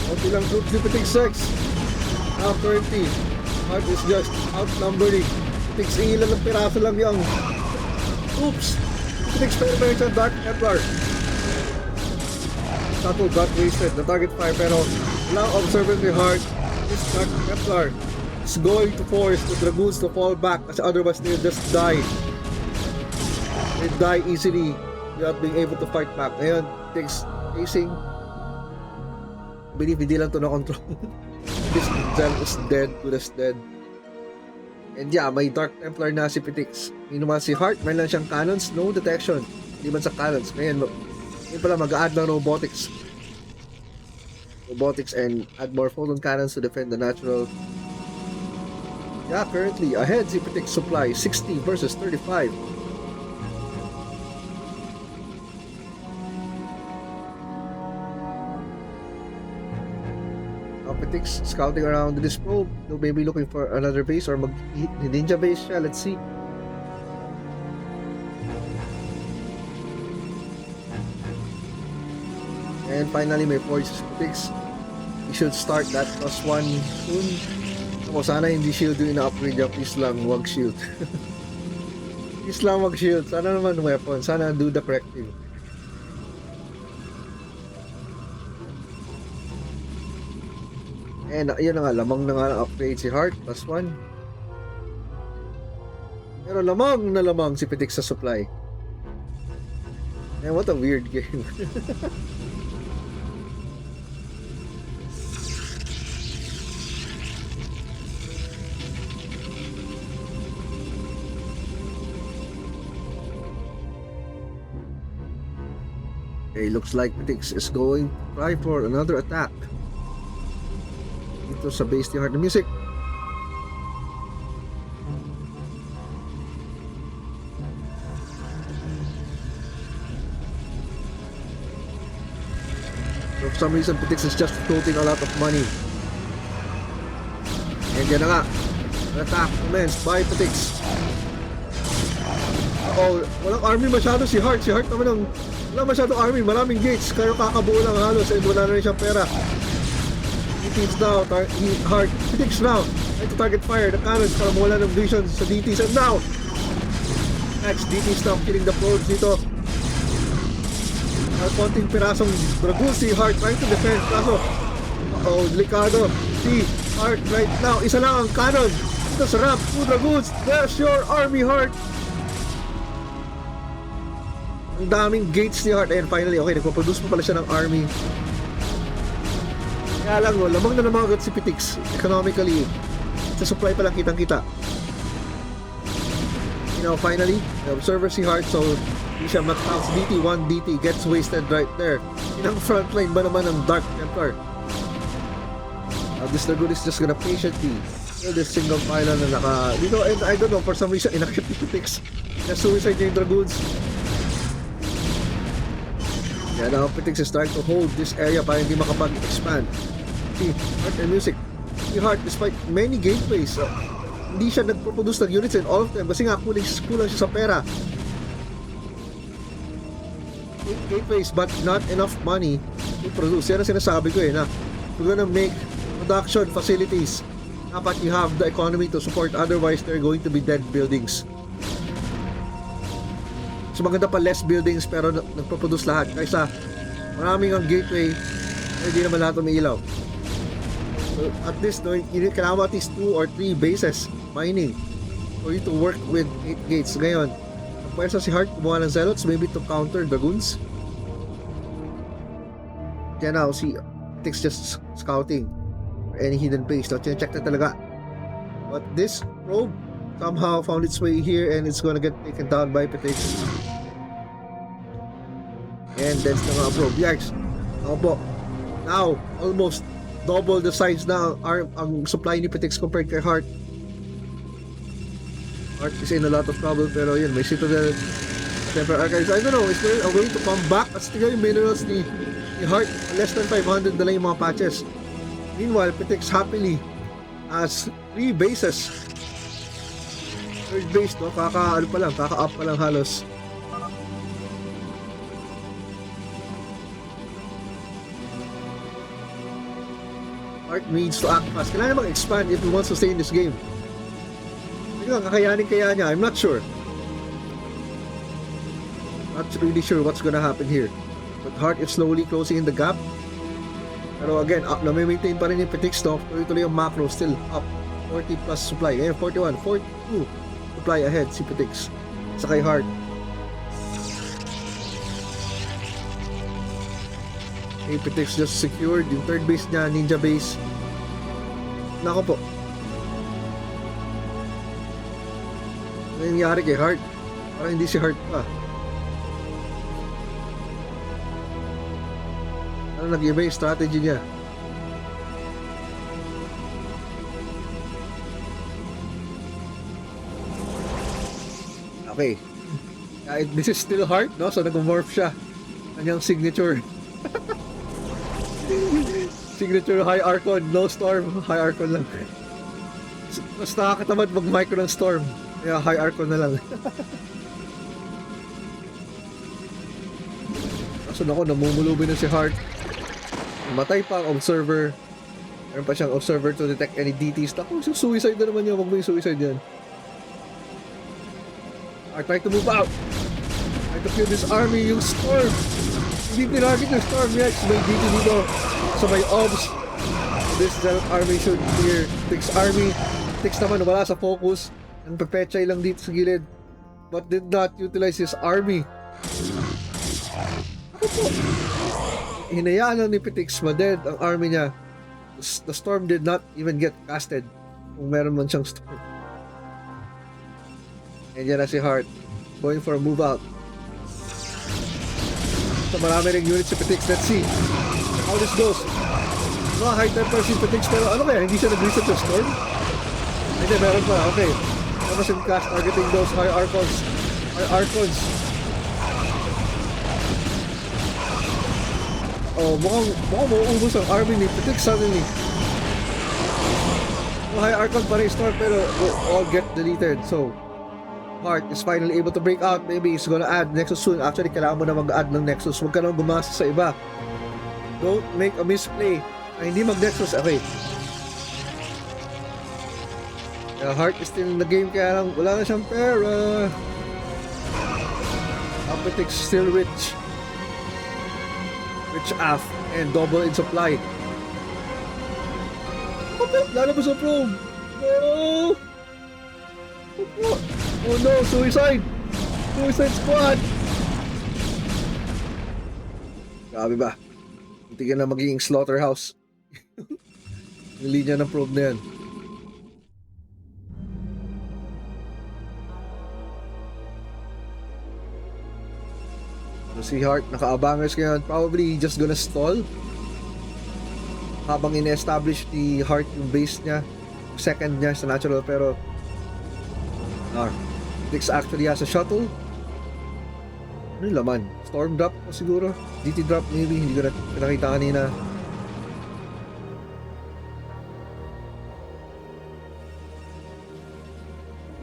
Konti lang troops ni Pitix 6. Now currently, Heart is just outnumbering. Pitix ilan ng piraso lang yung oops! Pitix experiment sa Dark Templar. Tato got wasted. The target fire pero now observing the Heart, this Dark Templar is going to force the Dragoons to fall back kasi otherwise they'll just die. They die easily without being able to fight back. Ngayon, Pitix facing. Believe hindi lang to na control. This gem is dead, good as dead. And yeah, may Dark Templar na si Pitix. Yung naman si Heart, may lang siyang cannons, no detection. Hindi man sa cannons. Ngayon pala mag-add ng robotics. Robotics and add more photon cannons to defend the natural. Yeah, currently ahead si Pitix supply, 60 versus 35. Pitix scouting around this probe, maybe looking for another base or ninja base siya. Let's see. And finally, may forge Pitix. You should start that +1 soon. Ako, sana hindi shield yung ina-upgrade niya. Please lang, wag shield. Please lang, wag shield. Sana naman weapon. Sana do the corrective. And yun na nga, lamang na nga ang upgrade si Heart, +1. Pero lamang na lamang si Pitix sa supply. Man, what a weird game. Okay, looks like Pitix is going to try for another attack. Dito sa base ni Heart ng Music. For some reason, Pitix is just floating a lot of money. And yan na nga. An attack commenced by Pitix. Walang army masyado si Heart. Si Heart naman wala masyado army. Maraming gates. Kaya kakabuo lang halos. And wala na rin siyang pera. DTs now, Heart, Pitix now, try to target fire the cannons para mawala ng visions sa DTs, and now next, DTs now killing the probes dito. Konting pirasong dragoon si Heart trying to defend, kaso delikado si Heart right now, isa lang ang cannon dito sa ramp, 2 dragoons, there's your army Heart. Ang daming gates ni Heart, and finally, okay, nagpaproduce pa pala siya ng army. Kaya lang, lamang na lamang agad si Pitix economically. Sa supply pa lang kitang-kita. Finally, the observer si Heart, so hindi siya mat-out. DT, 1 DT gets wasted right there. Inang frontline ba naman ng Dark Templar? This Dragoon is just gonna patiently kill this single pylon na naka... Dito, and I don't know, for some reason, inakit ni Pitix. Na-suicide niya yung Dragoons. Yeah, now Pitix is trying to hold this area para hindi makapag-expand. Si Heart and Music. Si Heart, despite many gateways, hindi siya nagproduce ng units and all of them kasi nga kulang siya sa pera. Gateways but not enough money to produce. Yan ang sinasabi ko na we're gonna make production facilities. Dapat you have the economy to support, otherwise they're going to be dead buildings. Mas maganda pa less buildings pero nagpo-produce lahat kaysa maraming ang gateway hindi naman lahat umiilaw. So at least no, kailangan mo at least 2 or 3 bases mining for you to work with 8 gates. Ngayon, ang pwersa si Heart kumuha ng zealots maybe to counter dragoons. Kaya now, si Tix just scouting for any hidden base. So, check na talaga. But this probe somehow found its way here and it's gonna get taken down by Petix. And that's the mga probe. Yikes. Ako po. Now, almost double the size na ang supply ni Petix compared kay Heart. Heart is in a lot of trouble pero yun, may Citadel Temporary Archives. I don't know, is there a way to come back? At tignan yung minerals ni Heart, less than 500 na lang yung mga patches. Meanwhile, Petix happily has 3 bases. Third base, no? Kaka-up pa lang halos. Heart needs to act fast. Kailangan namang expand if he wants to stay in this game. Hindi lang, kakayanin kaya niya. I'm not sure. Not really sure what's gonna happen here. But Heart is slowly closing in the gap. Pero again, na-maintain pa rin yung Petix, no? Tuloy-tuloy yung macro, still up. 40 plus supply. Ngayon, 41, 42 supply ahead si Petix. Sa kay Heart. Okay, Petix just secured yung third base niya, ninja base. Nako po. Ano yung nangyari kay Heart? Parang hindi si Heart pa. Ano nag-iba yung strategy niya? Okay. This is still Heart, no? So nag-morph siya. Kanyang signature. Signature High Archon, no Storm. High Archon lang. Mas nakakatamad mag-micro ng Storm. Kaya High Archon na lang. Kaso nako, namumulubi na si Heart. Matay pa ang observer. Meron pa siyang observer to detect any DTs. Naku, suicide na naman yun. Huwag mo yung suicide yan. I try to move out. Try to kill this army. Yung Storm. Hindi tinarget yung Storm yet. May DT dito. So may obs. This Zealot army should clear. Tix army. Tix naman wala sa focus. Ang pepechay lang dito sa gilid. But did not utilize his army. Hinayaan lang ni Petix ma-dead ang army niya. The Storm did not even get casted kung meron man siyang Storm. And yan na si Heart going for a move out. So marami ring units si Petix. Let's see how this goes. Mga high temper si Petix pero ano kaya? Hindi siya nag-reset yung Storm? Hindi, meron pa. Okay. Ano siya cast targeting those high archons. High archons. Oh, mukhang mauubos ang army ni Petix suddenly. High Archon pa rin Storm pero will all get deleted. So, Heart is finally able to break out. Maybe he's gonna add Nexus soon. Actually, kailangan mo na mag-add ng Nexus. Huwag ka nang gumasa sa iba. Don't make a misplay. Ay, hindi mag-Nexus. Okay. Heart is still in the game kaya lang wala na siyang pera. Petix still rich. Rich AF and double in supply. Lalabas sa probe. No! Oh no, suicide! Suicide squad! Grabe ba? Hindi ka na magiging slaughterhouse. Yung linya ng probe na yan. So si Heart, naka-abangers ngayon. Probably just gonna stall. Habang in-establish ni Heart yung base niya. Second niya sa natural pero Dix actually has a shuttle. Ano yung laman? Storm drop o siguro? DT drop maybe. Hindi ko na pinakita kanina.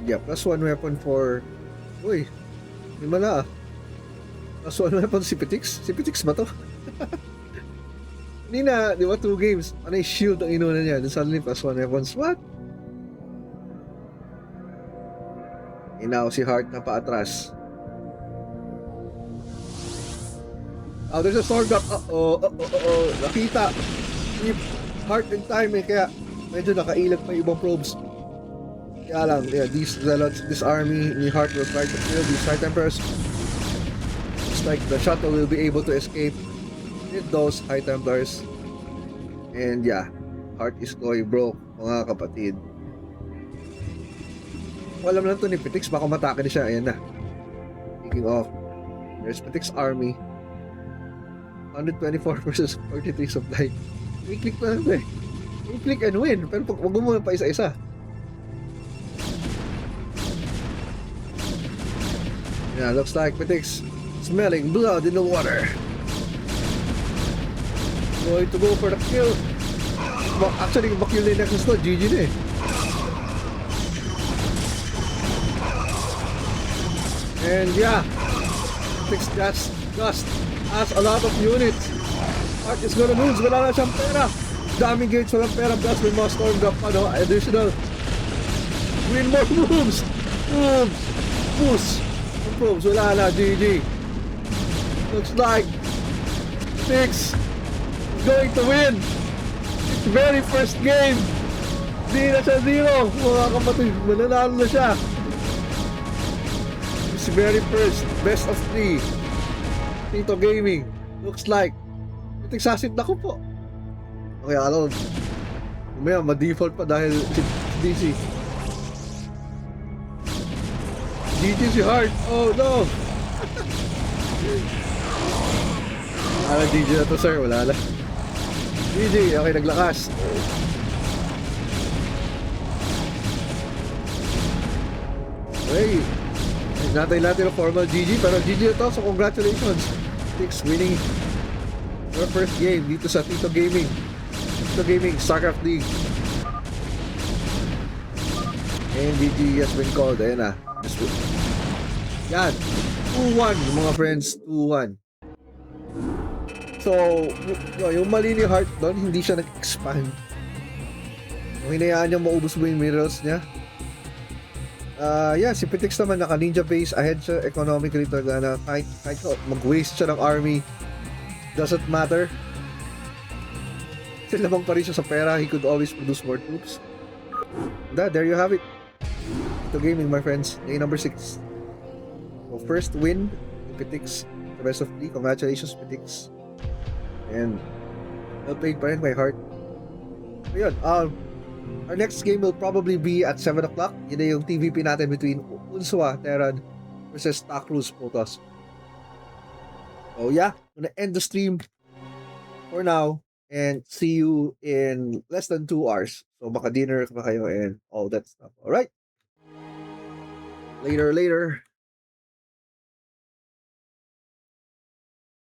Yeah, plus one weapon for... Uy, lima na ah. Plus one weapon si Petix? Si Petix ba to? Hindi na, di ba 2 games? Ano yung shield ang inuna niya? Then suddenly plus one weapons. What? Now si Heart na paatras. Oh, there's a storm drop. Nakita. Keep heart and time eh. Kaya medyo nakailag pa yung ibang probes. Kaya lang, yeah, these zealots, this army ni Heart will try to kill these High Templars. It's like the shuttle will be able to escape with those High Templars. And yeah, Heart is going broke, mga kapatid. Kung alam lang to ni Petix, baka matake na siya. Ayan na. Speaking of, there's Petix army. 124 versus 43 supply. I-click na lang eh. I-click and win. Pero wag mo muna pa isa-isa. Yeah, looks like Petix smelling blood in the water. Going to go for the kill. Actually, bakil na yung Nexus to. GG na eh. And yeah, Petix just has a lot of units. Heart is gonna lose. Wala na siyang pera. Daming gates, walang pera. Plus may mga storm drop pa, no? Additional. Win more moves. Moves. Probes, wala na. GG. Looks like Petix is going to win its very first game. Di na siya zero. Mga kapatid, mananalo na siya. Its very first best of 3. Tito Gaming. Looks like Petix sasit na ko po. Okay, ano, umaya ma-default pa dahil si DC. GG si Heart. Oh no. Wala GG na to, sir. Wala lang. GG. Okay, naglakas. Okay. Natay natin ang formal GG, pero GG na to, so congratulations. Petix winning your first game dito sa Tito Gaming. Tito Gaming StarCraft League. And GG has been called. Ayan na. Yan. 2-1 mga friends. 2-1. So, yung mali ni Heart doon, hindi siya nag-expand. Kung hinayaan niya maubos mo yung minerals niya. Yeah, si Petix naman naka ninja base, ahead siya economically talaga na kahit mag-waste siya ng army, doesn't matter. Kasi lamang pa rin siya sa pera, he could always produce more troops. There you have it. Tito Gaming, my friends, day number 6. So first win, Petix, the best of 3. Congratulations, Petix. And well played pa rin, my Heart. So yun, our next game will probably be at 7 o'clock. Yun na yung TVP natin between Unswa, Terran versus Takruz, Protoss. So yeah, I'm gonna end the stream for now and see you in less than 2 hours. So maka-dinner pa kayo and all that stuff. Alright? Later.